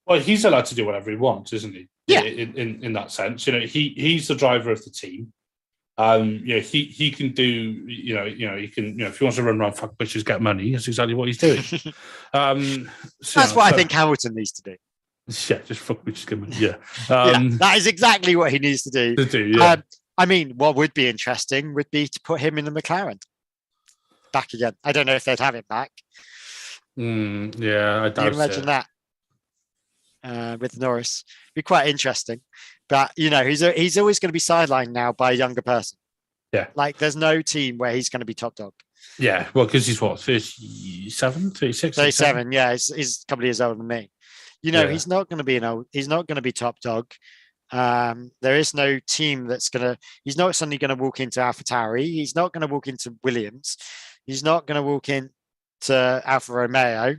S2: Well, he's allowed to do whatever he wants, isn't he?
S1: Yeah.
S2: In that sense, he's the driver of the team. He can do, he can, if he wants to run around fuck bitches, get money, that's exactly what he's doing.
S1: That's what I think Hamilton needs to do.
S2: Yeah, just fuck bitches, get money. Yeah.
S1: That is exactly what he needs to do. I mean, what would be interesting would be to put him in the McLaren back again. I don't know if they'd have it back.
S2: Yeah, I doubt
S1: Can you imagine that? With Norris, be quite interesting, but he's always going to be sidelined now by a younger person.
S2: Yeah,
S1: like there's no team where he's going to be top dog.
S2: Yeah, well, because he's what, 37, 36?
S1: 37, yeah, he's a couple of years older than me. He's not going to be he's not going to be top dog. There is no team he's not suddenly going to walk into AlphaTauri. He's not going to walk into Williams. He's not going to walk into Alfa Romeo.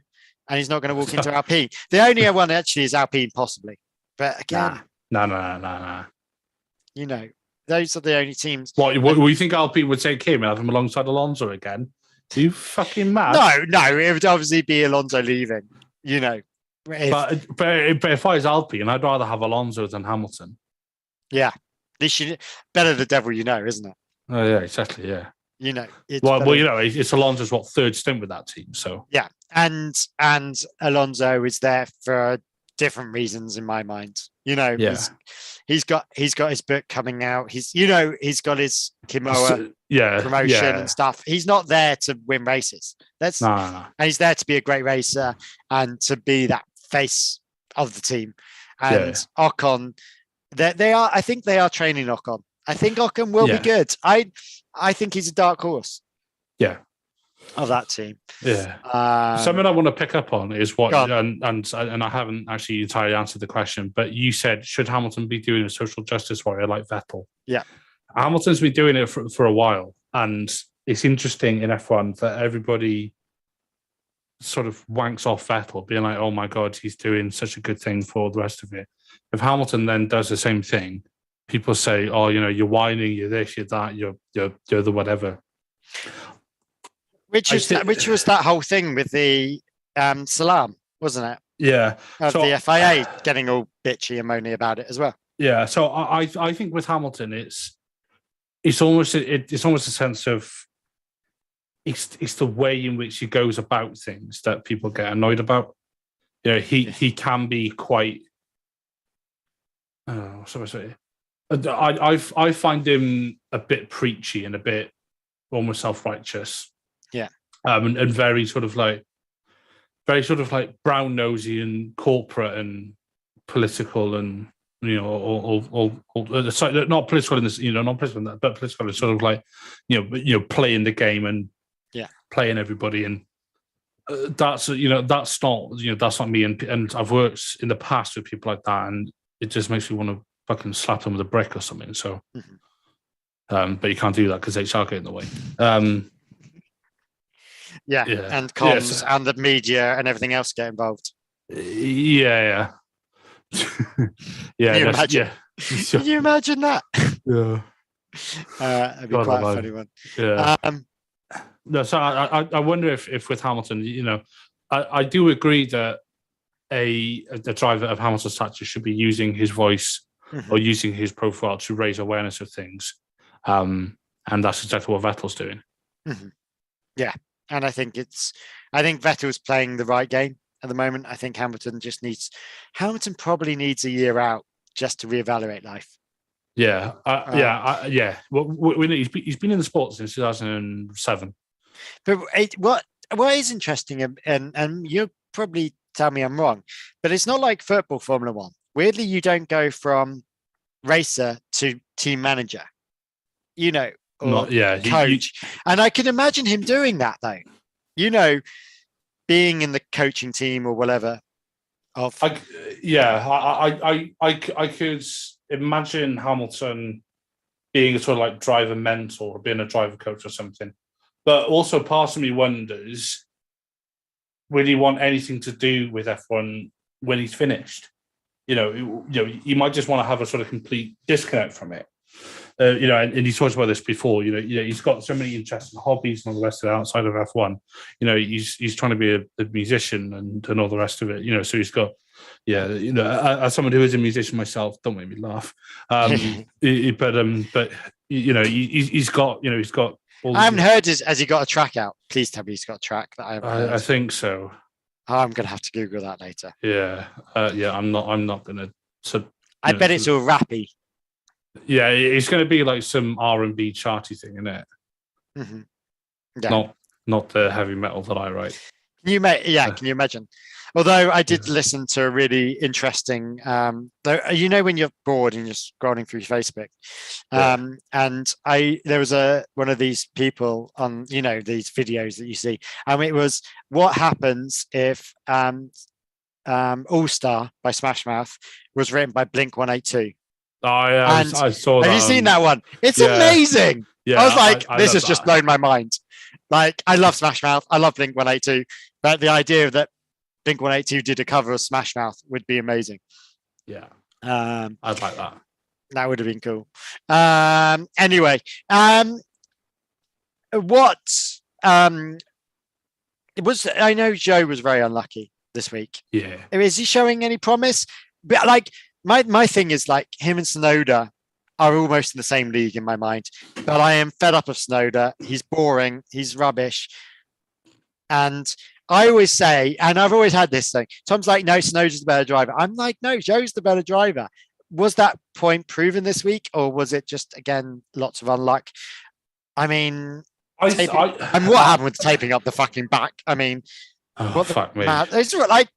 S1: And he's not going to walk into Alpine. The only one actually is Alpine, possibly. But again,
S2: no.
S1: Those are the only teams.
S2: What you think Alpine would take him and have him alongside Alonso again? Are you fucking mad?
S1: No, it would obviously be Alonso leaving.
S2: But if I was Alpine, I'd rather have Alonso than Hamilton.
S1: Yeah, better the devil isn't it?
S2: Oh yeah, exactly. Yeah.
S1: It's
S2: Alonso's third stint with that team. So
S1: yeah, and Alonso is there for different reasons in my mind. He's got his book coming out. He's got his Kimoa promotion and stuff. He's not there to win races.
S2: No.
S1: And he's there to be a great racer and to be that face of the team. And Ocon, I think they are training Ocon. I think Ocon will be good. I think he's a dark horse.
S2: Yeah.
S1: Of that team.
S2: Yeah. Something I want to pick up on is what, and I haven't actually entirely answered the question, but you said, should Hamilton be doing a social justice warrior like Vettel?
S1: Yeah.
S2: Hamilton's been doing it for a while. And it's interesting in F1 that everybody sort of wanks off Vettel, being like, oh my God, he's doing such a good thing for the rest of it. If Hamilton then does the same thing, people say, oh, you're whining, you're this, you're that, you're the whatever.
S1: Which was that whole thing with the Salam, wasn't it?
S2: Yeah.
S1: Of the FIA getting all bitchy and moany about it as well.
S2: Yeah. So I think with Hamilton, it's almost a sense of it's the way in which he goes about things that people get annoyed about. He can be quite. I find him a bit preachy and a bit almost self-righteous.
S1: Yeah.
S2: And very sort of like brown nosy and corporate and political and not political in this, not political in that, but political is sort of like playing the game and playing everybody, and that's not me, and I've worked in the past with people like that, and it just makes me want to fucking slap them with a brick or something. So, but you can't do that because HR get in the way. And
S1: comms and the media and everything else get involved.
S2: Yeah.
S1: Can you imagine that?
S2: Yeah.
S1: It'd be quite a funny one.
S2: Yeah. No, so I wonder if with Hamilton, I do agree that a driver of Hamilton's stature should be using his voice or using his profile to raise awareness of things. And that's exactly what Vettel's doing.
S1: Yeah. And I think Vettel's playing the right game at the moment. I think Hamilton probably needs a year out just to reevaluate life.
S2: Yeah, Well, he's been in the sport since 2007.
S1: But what is interesting, and you'll probably tell me I'm wrong, but it's not like football Formula One. Weirdly, you don't go from racer to team manager, or coach. And I can imagine him doing that though, being in the coaching team or whatever.
S2: I could imagine Hamilton being a sort of like driver mentor or being a driver coach or something. But also part of me wonders, will he want anything to do with F1 when he's finished? He might just want to have a sort of complete disconnect from it. And he talks about this before. He's got so many interesting hobbies and all the rest of it outside of F1. He's trying to be a musician and all the rest of it. So he's got, as someone who is a musician myself, don't make me laugh. He's got.
S1: I haven't heard. Has he got a track out? Please tell me he's got a track that I haven't heard.
S2: I think so.
S1: I'm gonna have to Google that later.
S2: Yeah. I'm not gonna. So
S1: I bet it's all rappy.
S2: Yeah, it's going to be like some R&B charty thing, isn't it?
S1: Mm-hmm. Yeah.
S2: Not the heavy metal that I write.
S1: Can you imagine? Although I did listen to a really interesting, when you're bored and you're scrolling through Facebook, and there was one of these people on, these videos that you see, and it was what happens if All Star by Smash Mouth was written by Blink-182.
S2: I saw that.
S1: Have you seen that one? It's amazing. Yeah, I was like, this has just blown my mind. Like, I love Smash Mouth. I love Blink-182. But the idea that Blink-182 did a cover of Smash Mouth would be amazing.
S2: Yeah. I'd like that.
S1: That would have been cool. Anyway, I know Joe was very unlucky this week.
S2: Yeah.
S1: Is he showing any promise? But like, my thing is like him and Tsunoda are almost in the same league in my mind. But I am fed up of Tsunoda. He's boring. He's rubbish. And I always say, and I've always had this thing, Tom's like, no, Tsunoda's the better driver. I'm like, no, Joe's the better driver. Was that point proven this week? Or was it just, again, lots of unluck? I mean, what happened with taping up the fucking back? I mean,
S2: fuck me.
S1: It's like,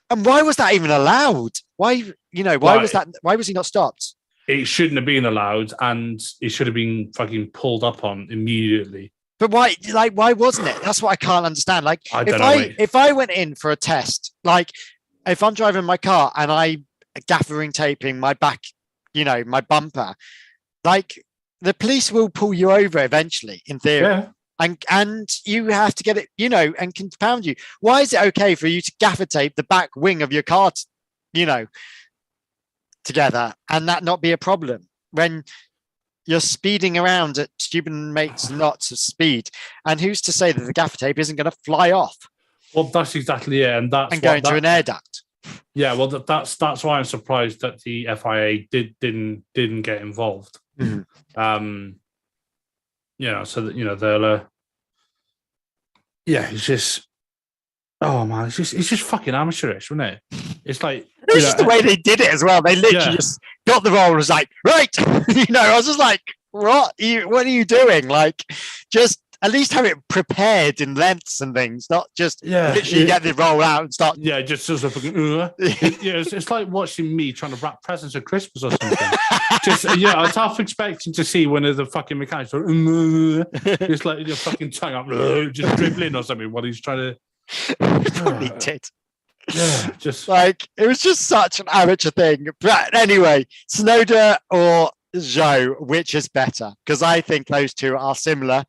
S1: and why was that even allowed? Why was that? Why was he not stopped?
S2: It shouldn't have been allowed, and it should have been fucking pulled up on immediately.
S1: But why? Like, why wasn't it? That's what I can't understand. Like, if I went in for a test, like, if I'm driving my car and I gaffering taping my back, my bumper, like, the police will pull you over eventually, in theory.
S2: Yeah.
S1: And you have to get it, and compound you. Why is it okay for you to gaffer tape the back wing of your car, together, and that not be a problem when you're speeding around at stupid mates knots of speed? And who's to say that the gaffer tape isn't going to fly off?
S2: Well, that's exactly it, and that's
S1: go into an air duct.
S2: Yeah, well, that's why I'm surprised that the FIA didn't get involved.
S1: Mm-hmm.
S2: So that they'll. It's just. Oh man, it's just fucking amateurish, wasn't it? It's like
S1: it's just the way they did it as well. They literally just got the roll and was like, right, I was just like, what are you doing? Like, just at least have it prepared in lengths and things, not just literally get the roll out and start.
S2: Yeah, just sort of fucking. It's like watching me trying to wrap presents at Christmas or something. I was half expecting to see one of the fucking mechanics just like your fucking tongue up, just dribbling or something while he's trying to.
S1: Probably did.
S2: Yeah, just
S1: like it was just such an amateur thing. But anyway, Tsunoda or Zhou, which is better? Because I think those two are similar.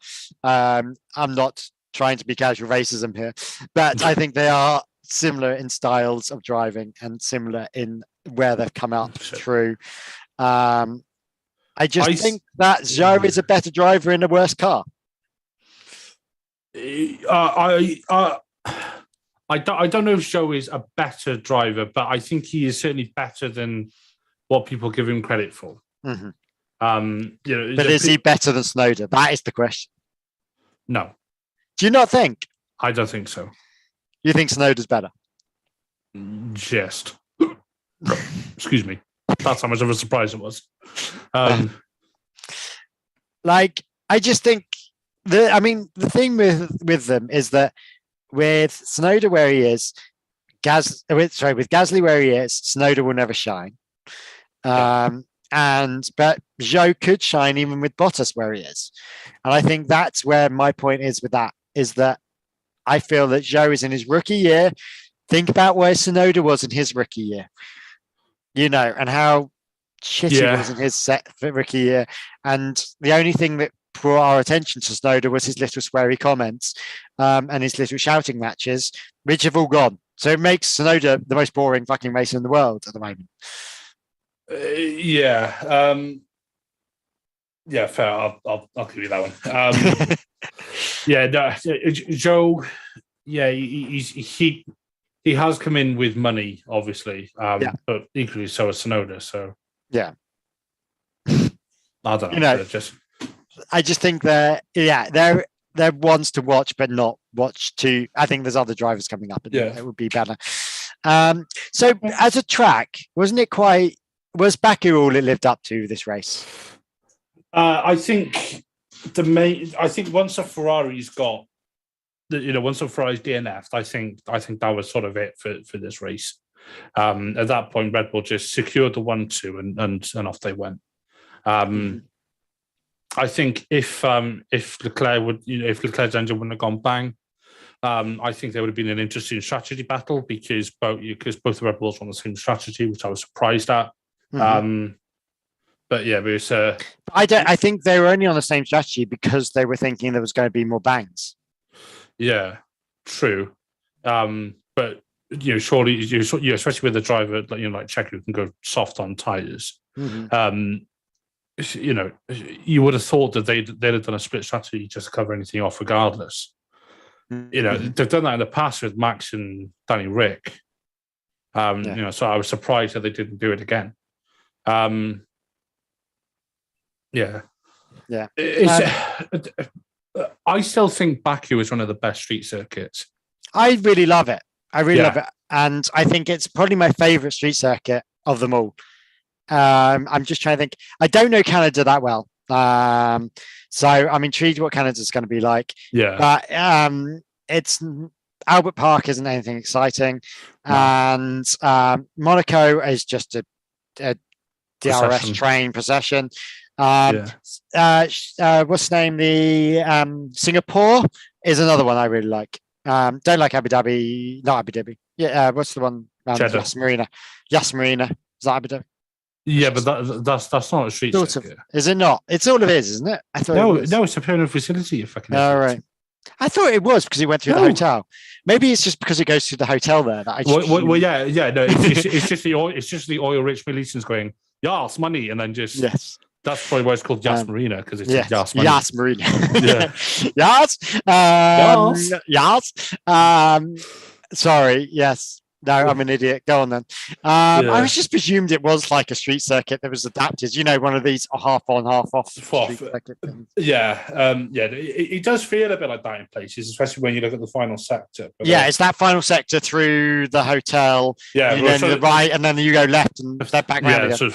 S1: I'm not trying to be casual racism here, but I think they are similar in styles of driving and similar in where they've come out through. I think that Zhou is a better driver in a worse car.
S2: I don't know if Zhou is a better driver, but I think he is certainly better than what people give him credit for.
S1: Mm-hmm.
S2: But
S1: is he better than Tsunoda? That is the question.
S2: No.
S1: Do you not think?
S2: I don't think so.
S1: You think Tsunoda's better?
S2: Just. Excuse me. That's how much of a surprise it was.
S1: Like, I just think the thing with them is that with Tsunoda where he is, with Gasly where he is, Tsunoda will never shine. But Zhou could shine even with Bottas where he is. And I think that's where my point is with that, is that I feel that Zhou is in his rookie year. Think about where Tsunoda was in his rookie year, and how shit he was in his rookie year. And the only thing that brought our attention to Tsunoda was his little sweary comments and his little shouting matches, which have all gone. So it makes Tsunoda the most boring fucking racer in the world at the moment.
S2: Fair. I'll give you that one. Zhou. Yeah, he has come in with money, obviously, but equally so has Tsunoda. So
S1: yeah,
S2: I don't know.
S1: I just think they're ones to watch, but not watch to. I think there's other drivers coming up, and it would be better. So as a track, wasn't it quite? Was Baku all it lived up to this race?
S2: I think once a Ferrari's got, once a Ferrari's DNF'd, I think that was sort of it for this race. At that point, Red Bull just secured the 1-2 and off they went. I think if Leclerc's engine wouldn't have gone bang, I think there would have been an interesting strategy battle because both the Red Bulls were on the same strategy, which I was surprised at. But yeah, it was.
S1: I think they were only on the same strategy because they were thinking there was going to be more bangs.
S2: Yeah, true. But surely, especially with a driver like Checo who can go soft on tires. You would have thought that they'd have done a split strategy just to cover anything off, regardless. They've done that in the past with Max and Danny Rick. So I was surprised that they didn't do it again. I still think Baku is one of the best street circuits.
S1: I really love it. Love it. And I think it's probably my favorite street circuit of them all. I'm just trying to think. I don't know Canada that well. So I'm intrigued what Canada's going to be like.
S2: Yeah.
S1: But it's Albert Park isn't anything exciting. No. And Monaco is just a DRS train procession. What's the name? The Singapore is another one I really like. Don't like Abu Dhabi. Not Abu Dhabi. Yeah. What's the one? Yas Marina. Is that Abu Dhabi?
S2: Yeah, but that's not a street circuit.
S1: Is it not? It's all it is, isn't it? I thought
S2: no, it's a permanent facility. If I can.
S1: All right. I thought it was because he went through the hotel. Maybe it's just because it goes through the hotel there. That
S2: No, it's just the oil-rich Militians going Yas money, and then just That's probably why it's called Yas Marina, because it's Yas money.
S1: Yas Marina. Sorry. Yes. No, I'm an idiot. Go on then. I was just presumed it was like a street circuit that was adapted. One of these half on, half off.
S2: It does feel a bit like that in places, especially when you look at the final sector. But
S1: it's that final sector through the hotel.
S2: Yeah,
S1: the right, and then you go left and step back round again.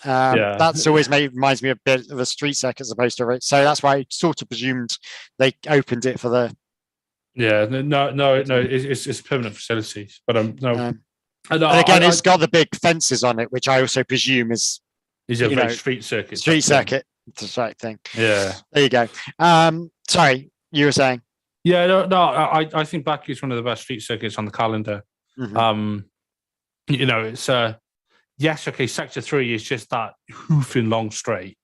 S1: That's always reminds me a bit of a street circuit as opposed to a. So that's why I sort of presumed they opened it for the.
S2: Yeah, no, it's a permanent facility, but no.
S1: And again, it's got the big fences on it, which I also presume is
S2: a street circuit.
S1: Street circuit, it's the right thing.
S2: Yeah,
S1: there you go. Sorry, you were saying?
S2: Yeah, no. I think Baku is one of the best street circuits on the calendar. It's Sector 3 is just that hoofing long straight,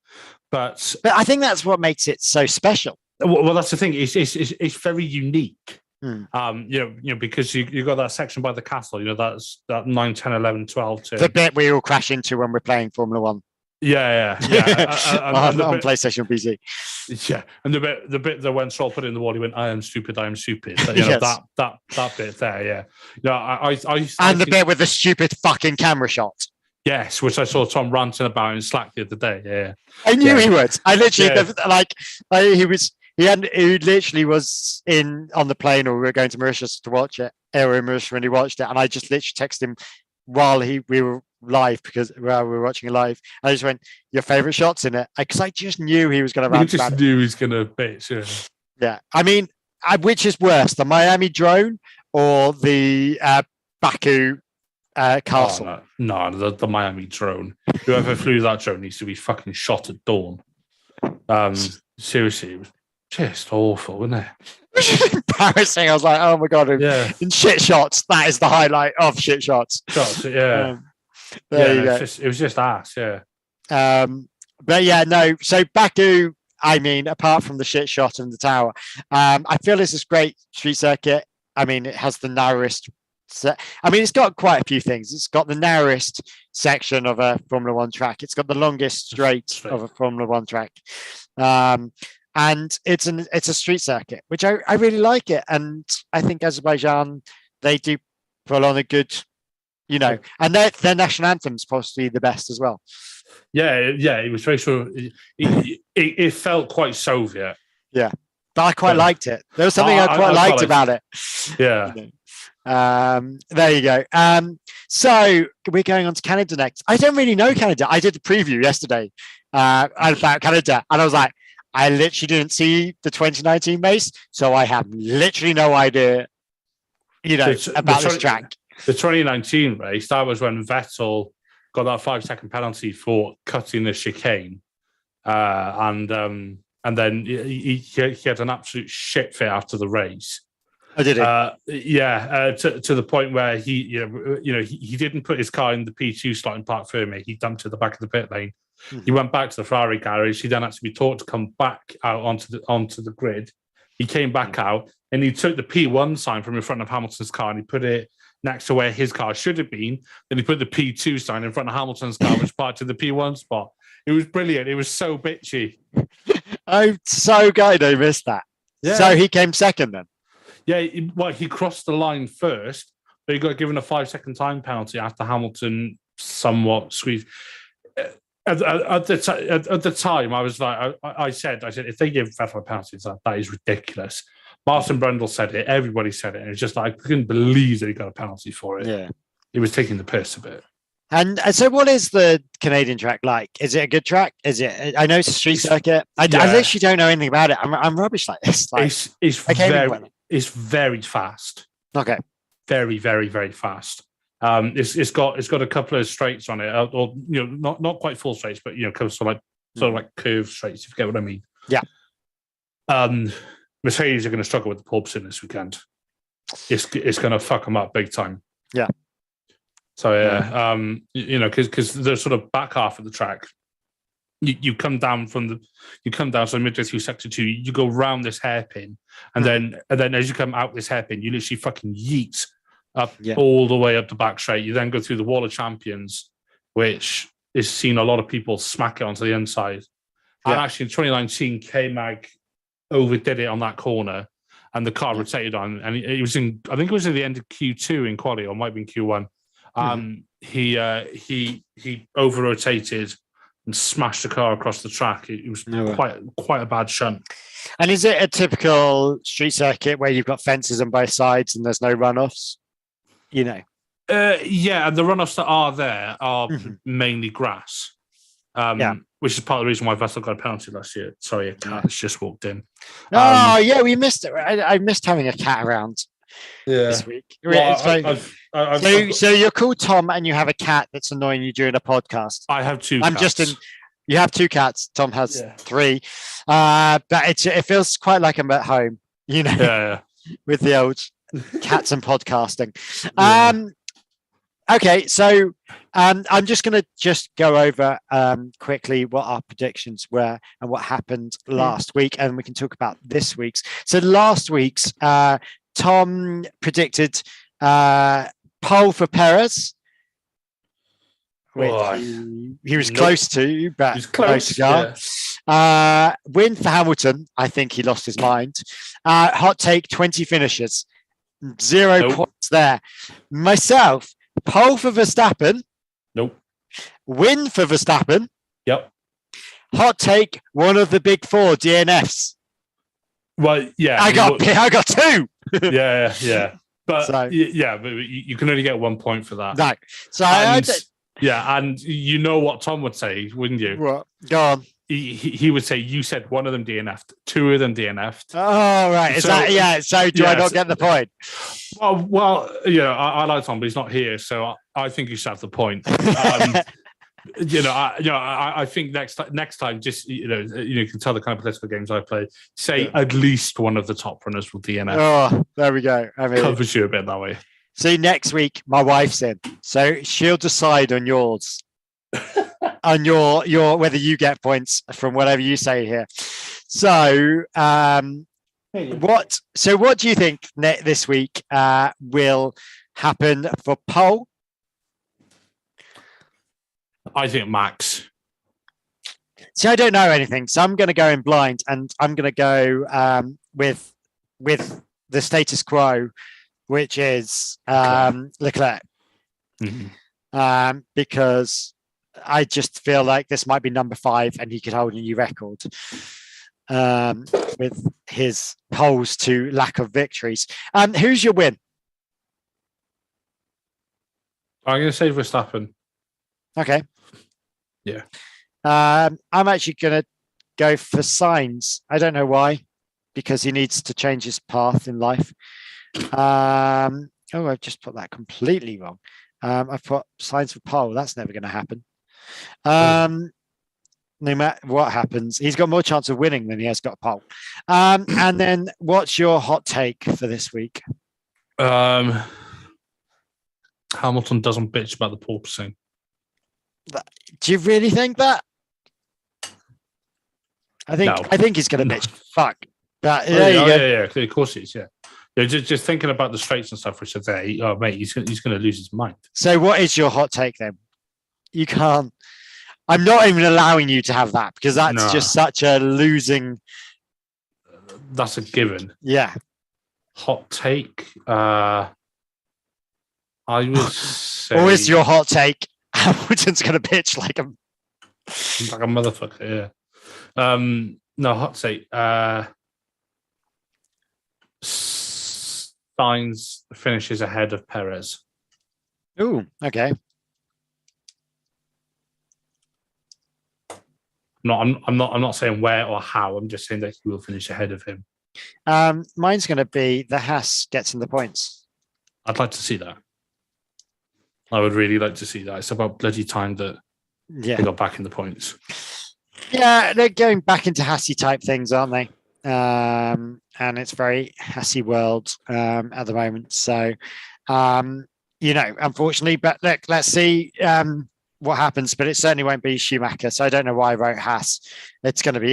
S2: but
S1: I think that's what makes it so special.
S2: Well, that's the thing. It's very unique. Because you got that section by the castle. That's that 9, 10, 11, 12.
S1: The bit we all crash into when we're playing Formula One.
S2: Yeah.
S1: on PlayStation or PC.
S2: Yeah, and the bit that when Stroll put it in the wall, he went, "I am stupid. That bit there. Yeah.
S1: The bit with the stupid fucking camera shot.
S2: Yes, which I saw Tom ranting about in Slack the other day. Yeah,
S1: I knew he would. I literally he literally was on the plane, or we were going to Mauritius to watch it. Or in Mauritius when he watched it, and I just literally texted him, while we were live because we were watching it live. I just went, "Your favorite shots in it?" Because I just knew he was going to rant about it.
S2: You just knew he was going to bitch.
S1: Yeah. I mean, which is worse, the Miami drone or the Baku castle?
S2: Oh, no, the Miami drone. Whoever flew that drone needs to be fucking shot at dawn. Seriously, it was just awful, wasn't it?
S1: Embarrassing. I was like, oh my God.
S2: Yeah.
S1: In shit shots, that is the highlight of shit shots.
S2: Yeah.
S1: There you go.
S2: It was just ass, yeah.
S1: But yeah, no. So Baku, I mean, apart from the shit shot and the tower, I feel it's this great street circuit. I mean, it has the narrowest. I mean, it's got quite a few things. It's got the narrowest section of a Formula One track. It's got the longest straight of a Formula One track. And it's a street circuit, which I really like it. And I think Azerbaijan, they do pull on a good, and their national anthem's possibly the best as well.
S2: Yeah, it was very sure. It felt quite Soviet.
S1: Yeah, but I quite liked it. There was something I quite liked about it.
S2: Yeah.
S1: There you go. So we're going on to Canada next. I don't really know Canada. I did a preview yesterday about Canada, and I was like, I literally didn't see the 2019 race, so I have literally no idea, about this track.
S2: The 2019 race, that was when Vettel got that 5-second penalty for cutting the chicane, and then he had an absolute shit fit after the race.
S1: Oh, did he?
S2: To the point where he didn't put his car in the P2 slot in Parc Fermé. He dumped to the back of the pit lane. Mm-hmm. He went back to the Ferrari garage. He then had to be taught to come back out onto the grid. He came back out and he took the P1 sign from in front of Hamilton's car and he put it next to where his car should have been. Then he put the P2 sign in front of Hamilton's car, which parked to the P1 spot. It was brilliant. It was so bitchy.
S1: I'm so gutted I missed that. Yeah. So he came second then?
S2: Yeah, he crossed the line first, but he got given a 5-second time penalty after Hamilton somewhat squeezed. At the time, I was like, I said, if they give Vettel a penalty, that is ridiculous. Martin Brundle said it. Everybody said it. And it's just like, I couldn't believe that he got a penalty for it.
S1: Yeah,
S2: he was taking the piss a bit.
S1: And so, what is the Canadian track like? Is it a good track? Is it? I know it's a street circuit. I literally don't know anything about it. I'm rubbish like this. Like,
S2: it's very fast.
S1: Okay,
S2: very, very, very fast. It's got a couple of straights on it, or not quite full straights, but sort of like curved straights. If you get what I mean.
S1: Yeah.
S2: Mercedes are going to struggle with the porpoising this weekend. It's going to fuck them up big time.
S1: Yeah.
S2: So because the sort of back half of the track, you come down so midway through sector 2, you go round this hairpin, and then as you come out this hairpin, you literally fucking yeet up all the way up the back straight. You then go through the Wall of Champions, which is seen a lot of people smack it onto the inside. Yeah. And actually in 2019, K-Mag overdid it on that corner, and the car rotated on, and it was in, I think it was at the end of Q2 in quali, or might be in Q1. He over rotated and smashed the car across the track. It was quite a bad shunt.
S1: And is it a typical street circuit where you've got fences on both sides and there's no runoffs?
S2: Yeah, and the runoffs that are there are mainly grass. Which is part of the reason why Vettel got a penalty last year. Sorry, a cat has just walked in.
S1: We missed it. I missed having a cat around this week.
S2: Well,
S1: so you're called Tom and you have a cat that's annoying you during a podcast.
S2: I have two cats.
S1: You have two cats. Tom has three. But it feels quite like I'm at home, with the old cats and podcasting. Okay, so I'm just going to go over quickly what our predictions were and what happened last week, and we can talk about this week's. So last week's, Tom predicted pole for Perez, which he was close to, but
S2: he was close
S1: to go.
S2: Yeah.
S1: Win for Hamilton. I think he lost his mind. Hot take, 20 finishes. 0 points there. Myself, pole for Verstappen.
S2: Nope.
S1: Win for Verstappen.
S2: Yep.
S1: Hot take, one of the big four DNFs.
S2: Well, yeah.
S1: I got two.
S2: Yeah. But
S1: So-
S2: but you can only get 1 point for that.
S1: No. So
S2: And you know what Tom would say, wouldn't you?
S1: what? Go on.
S2: He would say, you said one of them DNF'd, two of them DNF'd.
S1: Oh, right. Is
S2: So-
S1: that, yeah. So do I not get the point?
S2: Well, I like Tom, but he's not here, so I think you should have the point. I think next time, just you can tell the kind of political games I play. Say at least one of the top runners will DNF.
S1: Oh, there we go. I mean,
S2: Covers you a bit that way.
S1: see, next week my wife's in, so she'll decide on yours, on your whether you get points from whatever you say here. So, what do you think this week will happen for pole?
S2: I think Max.
S1: See, I don't know anything, so I'm going to go in blind, and I'm going to go with the status quo, which is Leclerc, because I just feel like this might be number 5, and he could hold a new record with his poles to lack of victories. Who's your win?
S2: I'm going to say Verstappen.
S1: Okay.
S2: Yeah.
S1: I'm actually going to go for Sainz. I don't know why, because he needs to change his path in life. I've just put that completely wrong. I've put Sainz for pole. That's never going to happen. No matter what happens, he's got more chance of winning than he has got pole. And then what's your hot take for this week?
S2: Hamilton doesn't bitch about the porpoising.
S1: Do you really think that? I think he's going to bitch. Fuck. But there you go.
S2: Yeah, of course he is. Yeah. Just thinking about the straights and stuff, which are there. Oh, mate, he's going to lose his mind.
S1: So, what is your hot take then? You can't. I'm not even allowing you to have that, because that's just such a losing.
S2: That's a given.
S1: Yeah.
S2: Hot take. I would say.
S1: Or is your hot take Hamilton's going to bitch like a
S2: motherfucker? Yeah. No, hot take. Sainz finishes ahead of Perez.
S1: Ooh, okay.
S2: No, I'm not saying where or how. I'm just saying that he will finish ahead of him.
S1: Mine's going to be the Haas gets in the points.
S2: I'd like to see that. I would really like to see that. It's about bloody time that they got back in the points.
S1: Yeah, they're going back into Hassy type things, aren't they? And it's very Hassy world at the moment. So, unfortunately, but look, let's see what happens. But it certainly won't be Schumacher. So I don't know why I wrote Haas. It's going to be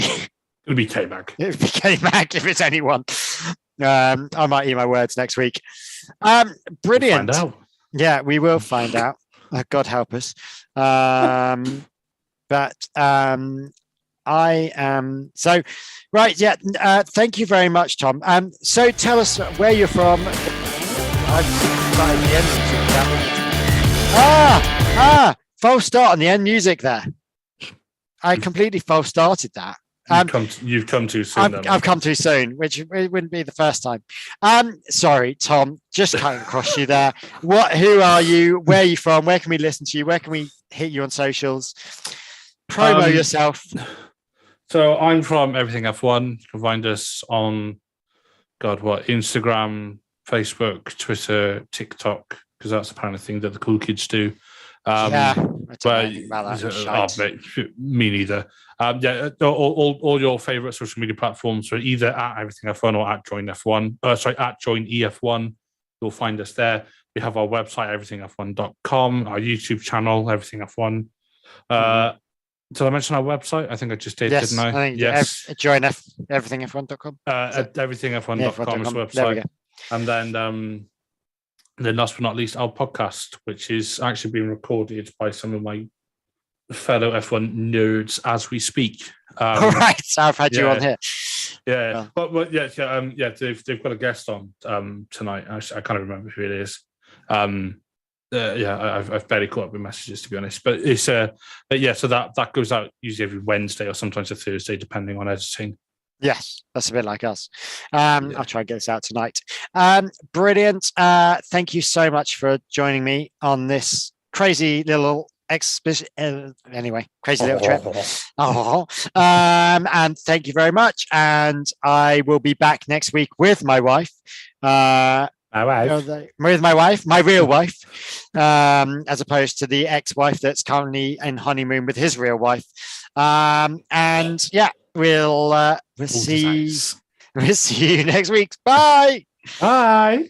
S2: It'll be K-Mag.
S1: It'll be K-Mag if it's anyone. I might eat my words next week. Brilliant.
S2: We'll find out.
S1: Yeah, we will find out. God help us. I am so right. Yeah. Thank you very much, Tom. So tell us where you're from. I've started the end music. False start on the end music there. I completely false started that.
S2: You've come too soon.
S1: I've come too soon, which it wouldn't be the first time. Sorry, Tom, just cutting across you there. Who are you? Where are you from? Where can we listen to you? Where can we hit you on socials? Promo yourself.
S2: So I'm from Everything F1. You can find us on Instagram, Facebook, Twitter, TikTok, because that's the kind of thing that the cool kids do.
S1: I don't know anything about that.
S2: Mate, me neither. All your favourite social media platforms are either at Everything F1 or at Join F1. At Join EF1. You'll find us there. We have our website, everythingf1.com, our YouTube channel, Everything F1. Did I mention our website? I think I just did, didn't I?
S1: Yes. Join everythingf1.com.
S2: At everythingf1.com is the website. And then last but not least, our podcast, which is actually being recorded by some of my fellow F1 nerds as we speak.
S1: All right, so I've had you on here.
S2: Yeah, but they've got a guest on tonight. I can't remember who it is. I've barely caught up with messages, to be honest. But it's so that goes out usually every Wednesday or sometimes a Thursday, depending on editing.
S1: Yes, that's a bit like us. I'll try and get this out tonight. Brilliant. Thank you so much for joining me on this crazy little exhibition. Anyway, crazy little trip. And thank you very much. And I will be back next week with my wife. With my wife, my real wife, as opposed to the ex-wife that's currently in honeymoon with his real wife. And yeah, we'll see you next week. Bye.
S2: Bye.